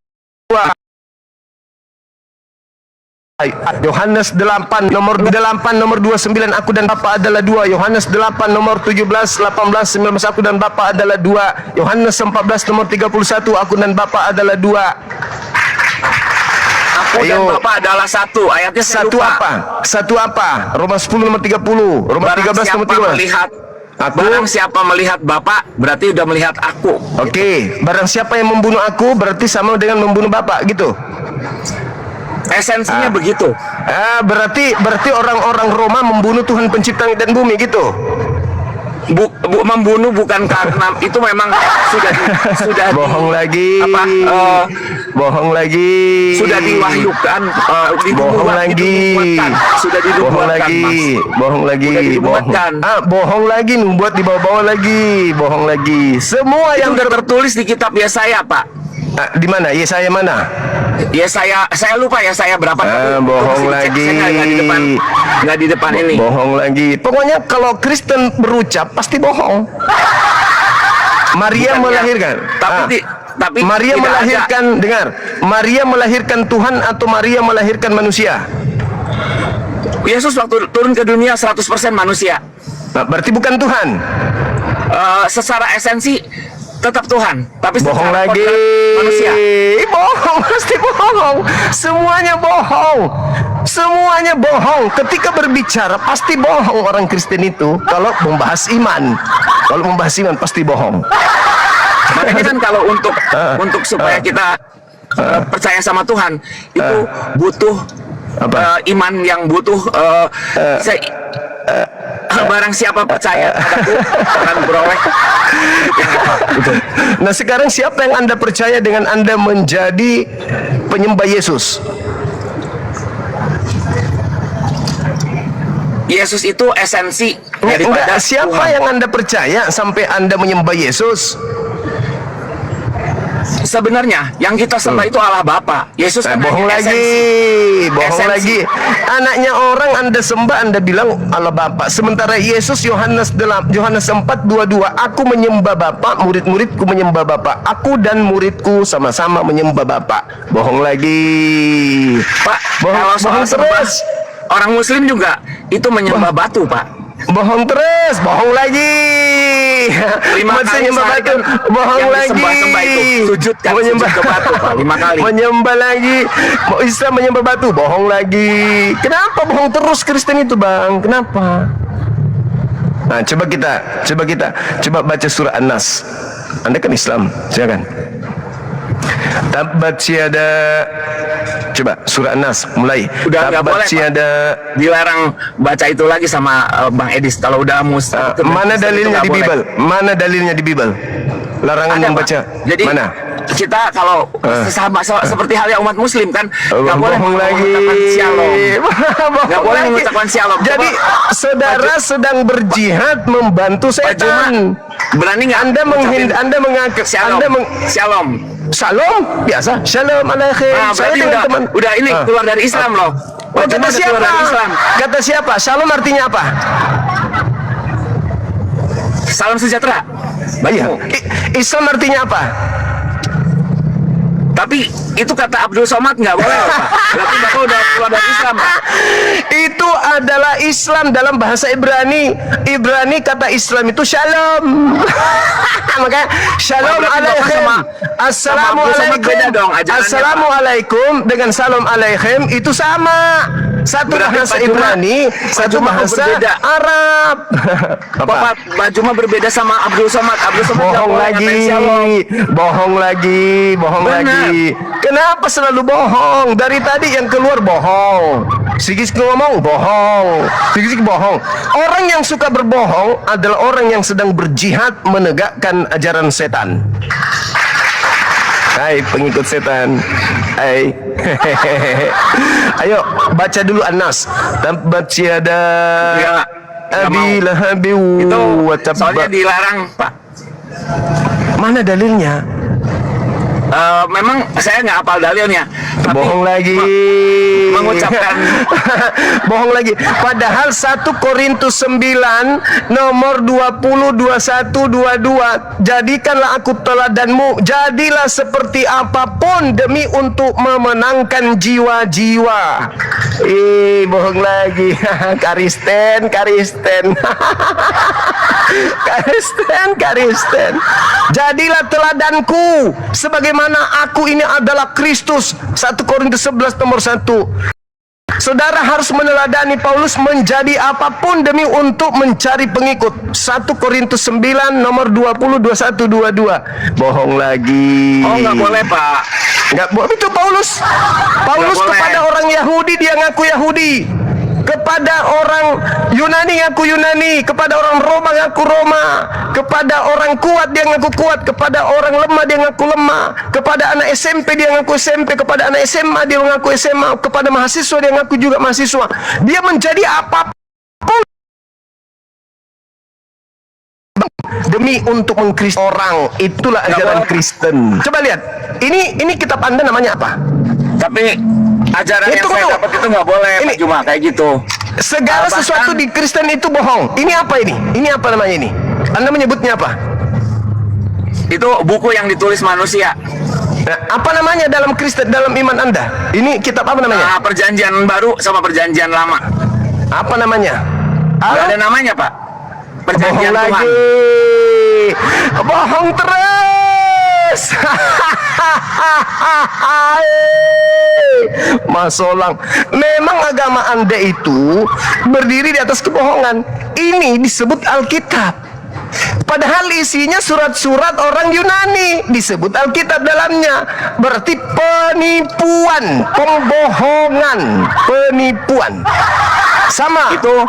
Yohanes 8 nomor 29 aku dan Bapa adalah 2. Yohanes 8 nomor 17, 18, 19 aku dan Bapa adalah 2. Yohanes 14 nomor 31 aku dan Bapa adalah 2. Aku dan Bapa adalah satu. Ayatnya saya Satu lupa. apa? Satu apa? Roma 10 nomor 30, Roma 13 nomor 13. Melihat Aku. Barang siapa melihat Bapa berarti udah melihat aku. Oke, barang siapa yang membunuh aku berarti sama dengan membunuh Bapa gitu. Esensinya begitu. Berarti orang-orang Roma membunuh Tuhan pencipta langit dan bumi gitu. Membunuh bukan karena itu memang sudah Bohong lagi. Bohong lagi. Sudah diwahyukan, Bohong lagi. Sudah Bohong dinubuatkan, lagi. Mas. Bohong lagi. Sudah dinubuatkan. Bohong lagi, nubuat dibawa-bawa lagi. Bohong lagi. Semua Itu yang udah tertulis di kitab Yesaya, Pak. di mana? Yesaya mana? Saya lupa ya saya berapa. Bohong lagi. Nggak di depan ini. Bohong lagi. Pokoknya kalau Kristen berucap pasti bohong. Maria Bukannya, melahirkan. tapi Maria tidak melahirkan, dengar. Maria melahirkan Tuhan atau Maria melahirkan manusia? Yesus waktu turun ke dunia 100% manusia. Nah, berarti bukan Tuhan. Secara esensi tetap Tuhan, tapi Bohong secara lagi. kodrat manusia. Bohong, pasti bohong. Semuanya bohong. Semuanya bohong. Ketika berbicara pasti bohong orang Kristen itu. Kalau membahas iman, pasti bohong. Makanya kan kalau untuk supaya kita percaya sama Tuhan itu butuh iman yang butuh barang siapa percaya padaku akan beroleh. Nah sekarang siapa yang Anda percaya dengan Anda menjadi penyembah Yesus? Yesus itu esensi daripada Siapa Tuhan. yang Anda percaya sampai Anda menyembah Yesus? Sebenarnya yang kita sembah itu Allah Bapa. Yesus kan Bohong hanya lagi. Bohong Esensi. lagi. Anaknya orang Anda sembah, Anda bilang Allah Bapa. Sementara Yesus Yohanes 4:22, aku menyembah Bapa, murid-muridku menyembah Bapa. Aku dan muridku sama-sama menyembah Bapa. Bohong lagi. Pak, Bohong, kalau soal bohong sembah, terus. orang Muslim juga itu menyembah batu, Pak. Bohong terus, bohong lagi. 5 Masih kali nyembah sehari batu, kan bohong yang lagi. disembah-sembah itu sujud kan, Menyembah sujud ke batu, Pak, 5 kali. Menyembah lagi. Mau Islam menyembah batu, bohong lagi. Kenapa bohong terus Kristen itu, Bang? Kenapa? Nah, coba baca surah An-Nas. Anda kan Islam, silakan. Tabat siada. Coba surah An-Nas mulai. Udah nggak boleh, Pak. siada. Dilarang baca itu lagi sama Bang Edis kalau udah Mana dalilnya di Bible? Mana dalilnya di Bible? Larangan Ada, membaca. Pak. Jadi mana? kita kalau seperti halnya umat Muslim kan nggak boleh Bohong lagi. mengucapkan shalom. Bohong Nggak boleh lagi. mengucapkan shalom. Jadi saudara sedang berjihad membantu setan. Berani nggak Anda mengaku shalom? Shalom. Shalom biasa. Shalom alaikum. Nah, berarti udah ini keluar dari Islam loh. Kata siapa? Keluar dari Islam. Kata siapa? Shalom artinya apa? Salam sejahtera. Iya. Islam artinya apa? Tapi itu kata Abdul Somad nggak boleh, Pak. Berarti Bapak udah keluar dari Islam, Pak. Itu adalah Islam dalam bahasa Ibrani. Ibrani kata Islam itu shalom. Makanya shalom Berarti Bapak alaikum. Assalamualaikum. beda dong ajarannya, Assalamualaikum dengan salam alaikum itu sama. Satu Berarti bahasa Pak Juma- Ibrani, satu Juma bahasa berbeda. Arab. Bapak baju mah berbeda sama Abdul Somad. Abdul Somad nggak Bohong boleh lagi, ngatain shalom. bohong lagi, bohong Benar. lagi. Kenapa selalu bohong? Dari tadi yang keluar bohong. Sigis ngomong bohong. Sigis bohong. Orang yang suka berbohong adalah orang yang sedang berjihad menegakkan ajaran setan. Hai pengikut setan. Hai. Ayo baca dulu An-Nas. Tabat siada. Nggak Abi mau. lahabi Itu wa tabba. soalnya dilarang, Pak. Mana dalilnya? Memang saya nggak hafal dalilnya, tapi Bohong lagi. mengucapkan Bohong lagi. Padahal 1 Korintus 9 nomor 20, 21, 22. Jadikanlah aku teladanmu, jadilah seperti apapun demi untuk memenangkan jiwa-jiwa. Bohong lagi. Karisten. Karisten. Jadilah teladanku sebagaimana aku ini adalah Kristus. 1 Korintus 11 nomor 1. Saudara harus meneladani Paulus menjadi apapun demi untuk mencari pengikut. 1 Korintus 9 nomor 20, 21, 22. Bohong lagi. oh nggak boleh Pak. Nggak boleh. Itu Paulus Nggak boleh. kepada orang Yahudi dia ngaku Yahudi, kepada orang Yunani ngaku Yunani, kepada orang Roma ngaku Roma, kepada orang kuat dia ngaku kuat, kepada orang lemah dia ngaku lemah, kepada anak SMP dia ngaku SMP, kepada anak SMA dia ngaku SMA, kepada mahasiswa dia ngaku juga mahasiswa. Dia menjadi apapun demi untuk mengkristi orang. Itulah ajaran Kristen. Coba lihat, ini kitab Anda namanya apa? Tapi ajaran yang Itu saya tuh. dapat itu nggak boleh Ini. Pak Juma kayak gitu. Segala Bahkan- sesuatu di Kristen itu bohong. Ini apa ini? Ini apa namanya ini? Anda menyebutnya apa? Itu buku yang ditulis manusia. Nah, apa namanya dalam Kristen, dalam iman Anda? Ini kitab apa namanya? Perjanjian baru sama perjanjian lama. Apa namanya? Nggak ada namanya Pak. Perjanjian Bohong Tuhan. lagi. Bohong terus. Mas Solang, memang agama Anda itu berdiri di atas kebohongan. Ini disebut Alkitab. Padahal isinya surat-surat orang Yunani, disebut Alkitab dalamnya. Berarti penipuan, pembohongan, penipuan. Sama Itu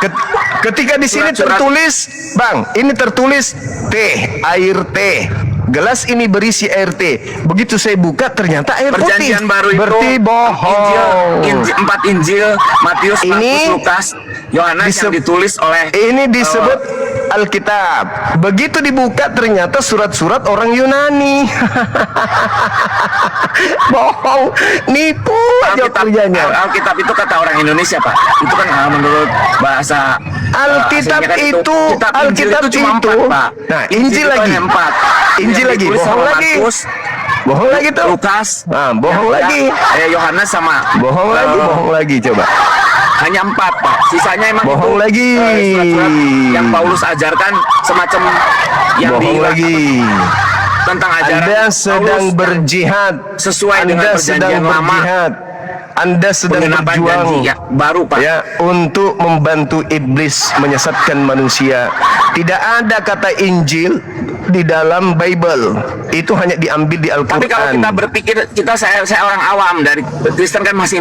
ketika di sini surat-surat. tertulis, Bang, ini tertulis teh, air teh. Gelas ini berisi air teh. Begitu saya buka ternyata air putih. Perjanjian baru itu Berarti bohong. Empat Injil, Matius, Ini Markus, Lukas, Yohanes yang ditulis oleh Ini disebut Alkitab. Begitu dibuka ternyata surat-surat orang Yunani. Bohong, nipu aja kerjanya. Alkitab itu kata orang Indonesia Pak. Itu kan menurut bahasa Alkitab aslinya kan itu, Kitab Injil Alkitab itu cuma itu. 4, Pak. Nah, Injil itu lagi. hanya 4. Injil Yang lagi, ditulis bohong sama lagi. Markus, Bohong lagi tuh. Lukas, Bohong lagi. Yohanes sama Bohong lagi coba. hanya 4 Pak. Sisanya emang Bohong itu, lagi. surat-surat yang Paulus ajarkan semacam yang Bohong lagi. tentang ajaran Anda sedang Paulus berjihad. sesuai dengan Anda perjanjian sedang lama. berjihad. Anda sedang penggenapan berjuang janji ya, baru Pak. ya untuk membantu iblis menyesatkan manusia. Tidak ada kata Injil di dalam Bible. Itu hanya diambil di Al-Quran. Tapi kalau kita berpikir, saya orang awam dari Kristen kan masih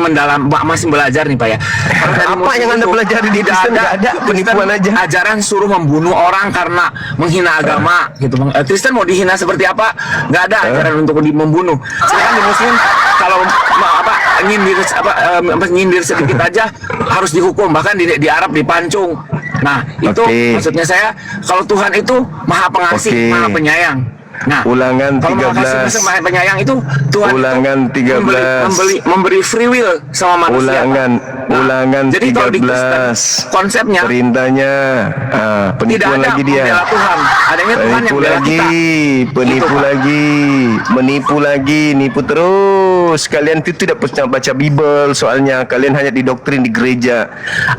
masih belajar nih Pak ya. Kalau dari Apa Muslim yang Anda itu pelajari di tidak Kristen? Nggak ada, penipuan aja. Ajaran suruh membunuh orang karena menghina agama gitu. Kristen mau dihina seperti apa? Nggak ada ajaran untuk membunuh. Sedangkan di Muslim kalau nyindir sedikit aja harus dihukum, bahkan di Arab dipancung. Nah, itu maksudnya saya, kalau Tuhan itu Maha Pengasih, Maha Penyayang. Nah, Ulangan kalau Maha 13. Kasih, Maha Penyayang itu Tuhan Ulangan itu 13. memberi free will sama manusia. Ulangan jadi kalau di Kristen 13. konsepnya Perintahnya tidak penipuan ada lagi dia. membela Tuhan, adanya Tuhan yang Penipu bela lagi, kita. penipu Gitu, Pak. lagi, menipu lagi, nipu terus. Kalian itu tidak pernah baca Bible, soalnya kalian hanya didoktrin di gereja.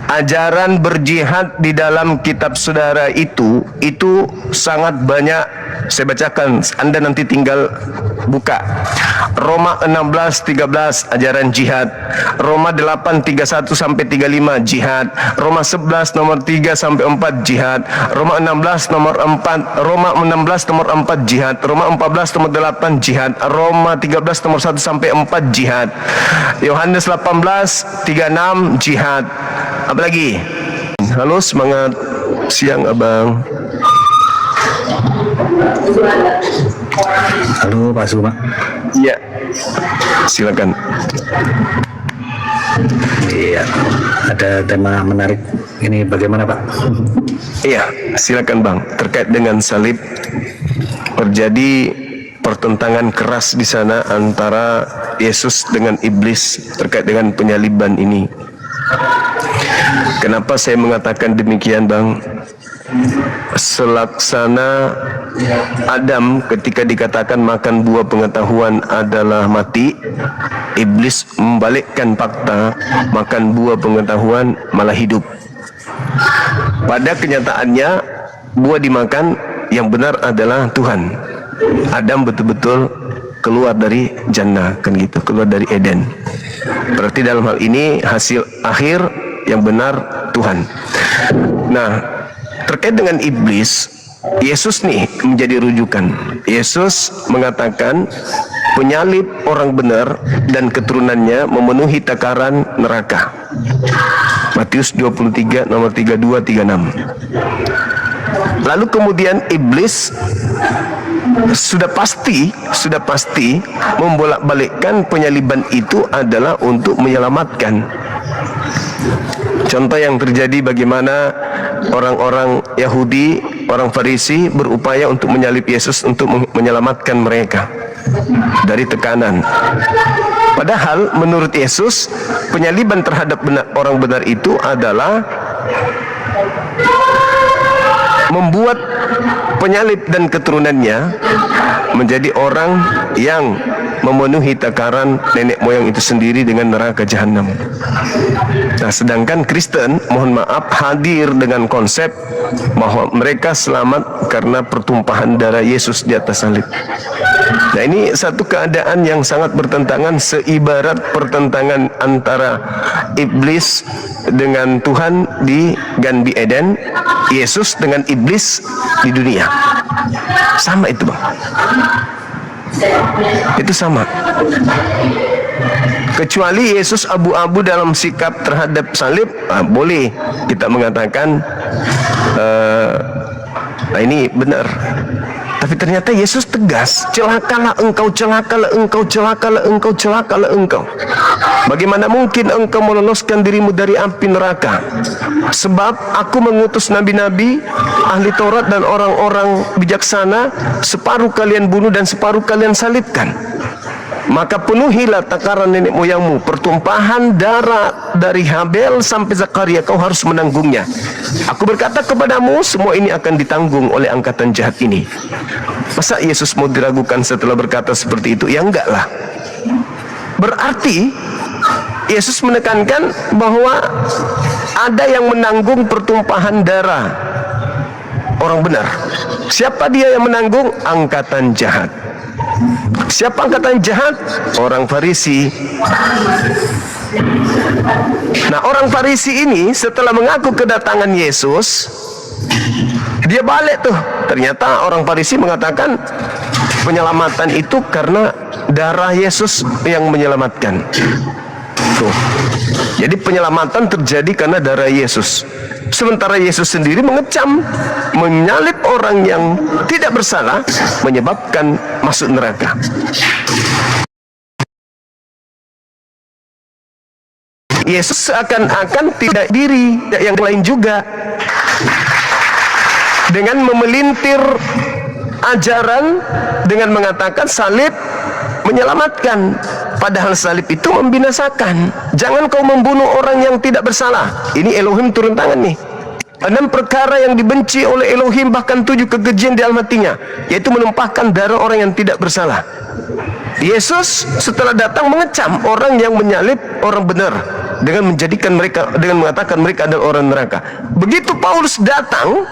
Ajaran berjihad di dalam kitab saudara itu sangat banyak. Saya bacakan, Anda nanti tinggal buka. Roma 16:13 ajaran jihad. Roma 8:31 sampai 35 jihad. Roma 11 nomor 3 sampai 4 jihad. Roma 16 nomor 4, Roma 16 nomor 4 jihad. Roma 14 nomor 8 jihad. Roma 13 nomor 1 sampai 4 jihad. Yohanes 18:36 jihad. Apa lagi? Halo, semangat siang Abang. Halo Pak Suma. Iya, silakan. Iya, ada tema menarik. Ini bagaimana Pak? Iya, silakan Bang. Terkait dengan salib, terjadi pertentangan keras di sana antara Yesus dengan iblis terkait dengan penyaliban ini. Kenapa saya mengatakan demikian, Bang? Selaksana Adam ketika dikatakan makan buah pengetahuan adalah mati, iblis membalikkan fakta, makan buah pengetahuan malah hidup. Pada kenyataannya buah dimakan, yang benar adalah Tuhan. Adam betul-betul keluar dari Jannah, kan gitu, keluar dari Eden. Berarti dalam hal ini hasil akhir yang benar Tuhan. Nah, terkait dengan iblis, Yesus nih menjadi rujukan. Yesus mengatakan penyalib orang benar dan keturunannya memenuhi takaran neraka. Matius 23 nomor 32 36. Lalu kemudian iblis sudah pasti membolak-balikkan penyaliban itu adalah untuk menyelamatkan. Contoh yang terjadi bagaimana orang-orang Yahudi, orang Farisi berupaya untuk menyalib Yesus untuk menyelamatkan mereka dari tekanan. Padahal menurut Yesus, penyaliban terhadap orang benar itu adalah membuat penyalib dan keturunannya menjadi orang yang memenuhi takaran nenek moyang itu sendiri dengan neraka jahanam. Nah, sedangkan Kristen, mohon maaf, hadir dengan konsep bahwa mereka selamat karena pertumpahan darah Yesus di atas salib. Nah, ini satu keadaan yang sangat bertentangan, seibarat pertentangan antara iblis dengan Tuhan di Gan Eden, Yesus dengan iblis di dunia. Sama itu, Bang. Itu sama. Kecuali Yesus abu-abu dalam sikap terhadap salib, boleh kita mengatakan ini benar. Tapi ternyata Yesus tegas, celakalah engkau, celakalah engkau, celakalah engkau, celakalah engkau. Bagaimana mungkin engkau meloloskan dirimu dari api neraka? Sebab aku mengutus nabi-nabi, ahli Taurat dan orang-orang bijaksana, separuh kalian bunuh dan separuh kalian salibkan. Maka penuhilah takaran nenek moyangmu. Pertumpahan darah dari Habel sampai Zakaria kau harus menanggungnya. Aku berkata kepadamu, semua ini akan ditanggung oleh angkatan jahat ini. Masa Yesus mau diragukan setelah berkata seperti itu? Ya enggak lah. Berarti Yesus menekankan bahwa ada yang menanggung pertumpahan darah orang benar. Siapa dia yang menanggung? Angkatan jahat. Siapa angkatan jahat? Orang Farisi. Nah, orang Farisi ini setelah mengaku kedatangan Yesus, dia balik tuh. Ternyata orang Farisi mengatakan penyelamatan itu karena darah Yesus yang menyelamatkan. Tuh. Jadi penyelamatan terjadi karena darah Yesus. Sementara Yesus sendiri mengecam, menyalib orang yang tidak bersalah, menyebabkan masuk neraka. Yesus seakan-akan tidak diri yang lain juga, dengan memelintir ajaran dengan mengatakan salib menyelamatkan, padahal salib itu membinasakan. Jangan kau membunuh orang yang tidak bersalah. Ini Elohim turun tangan nih. 6 perkara yang dibenci oleh Elohim, bahkan 7 kekejian di dalam hatinya, yaitu menumpahkan darah orang yang tidak bersalah. Yesus setelah datang mengecam orang yang menyalib orang benar dengan menjadikan mereka, dengan mengatakan mereka adalah orang neraka. Begitu Paulus datang,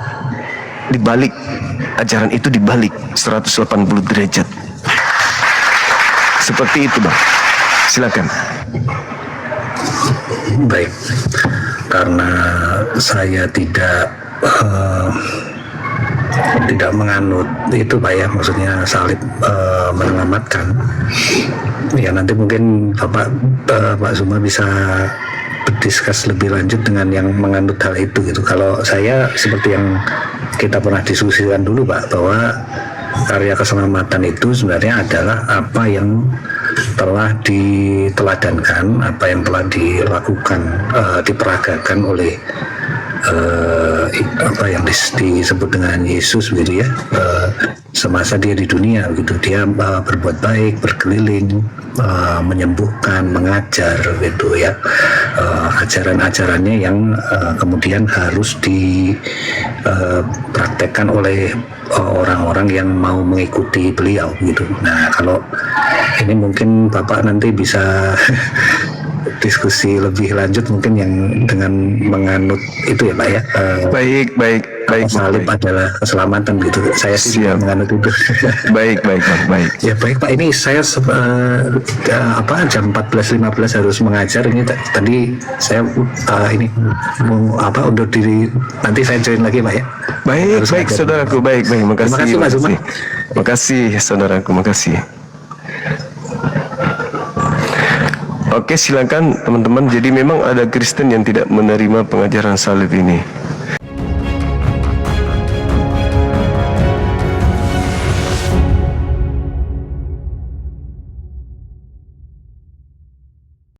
dibalik ajaran itu, dibalik 180 derajat. Seperti itu, Bang. Silakan. Baik, karena saya tidak menganut itu, Pak, ya, maksudnya salib menyelamatkan. Ya, nanti mungkin Pak Zuma bisa berdiskus lebih lanjut dengan yang menganut hal itu gitu. Kalau saya seperti yang kita pernah diskusikan dulu, Pak, bahwa karya keselamatan itu sebenarnya adalah apa yang telah diteladankan, apa yang telah dilakukan, diperagakan oleh apa yang disebut dengan Yesus, gitu ya, semasa dia di dunia gitu. Dia berbuat baik, berkeliling, menyembuhkan, mengajar gitu ya. Ajaran-ajarannya yang kemudian harus dipraktekkan oleh orang-orang yang mau mengikuti beliau gitu. Nah, kalau ini mungkin Bapak nanti bisa diskusi lebih lanjut mungkin yang dengan menganut itu ya Pak ya. Baik. Salib adalah keselamatan gitu. Saya sih Siap. menganut itu. Baik. Ya baik Pak, ini saya jam 14.15 harus mengajar. Ini tadi saya ini mau undur diri, nanti saya join lagi Pak ya. Baik, saudaraku, baik. Makasih. Terima kasih, Mas Zuma. Makasih, saudaraku, makasih. Oke, silakan teman-teman. Jadi memang ada Kristen yang tidak menerima pengajaran salib ini.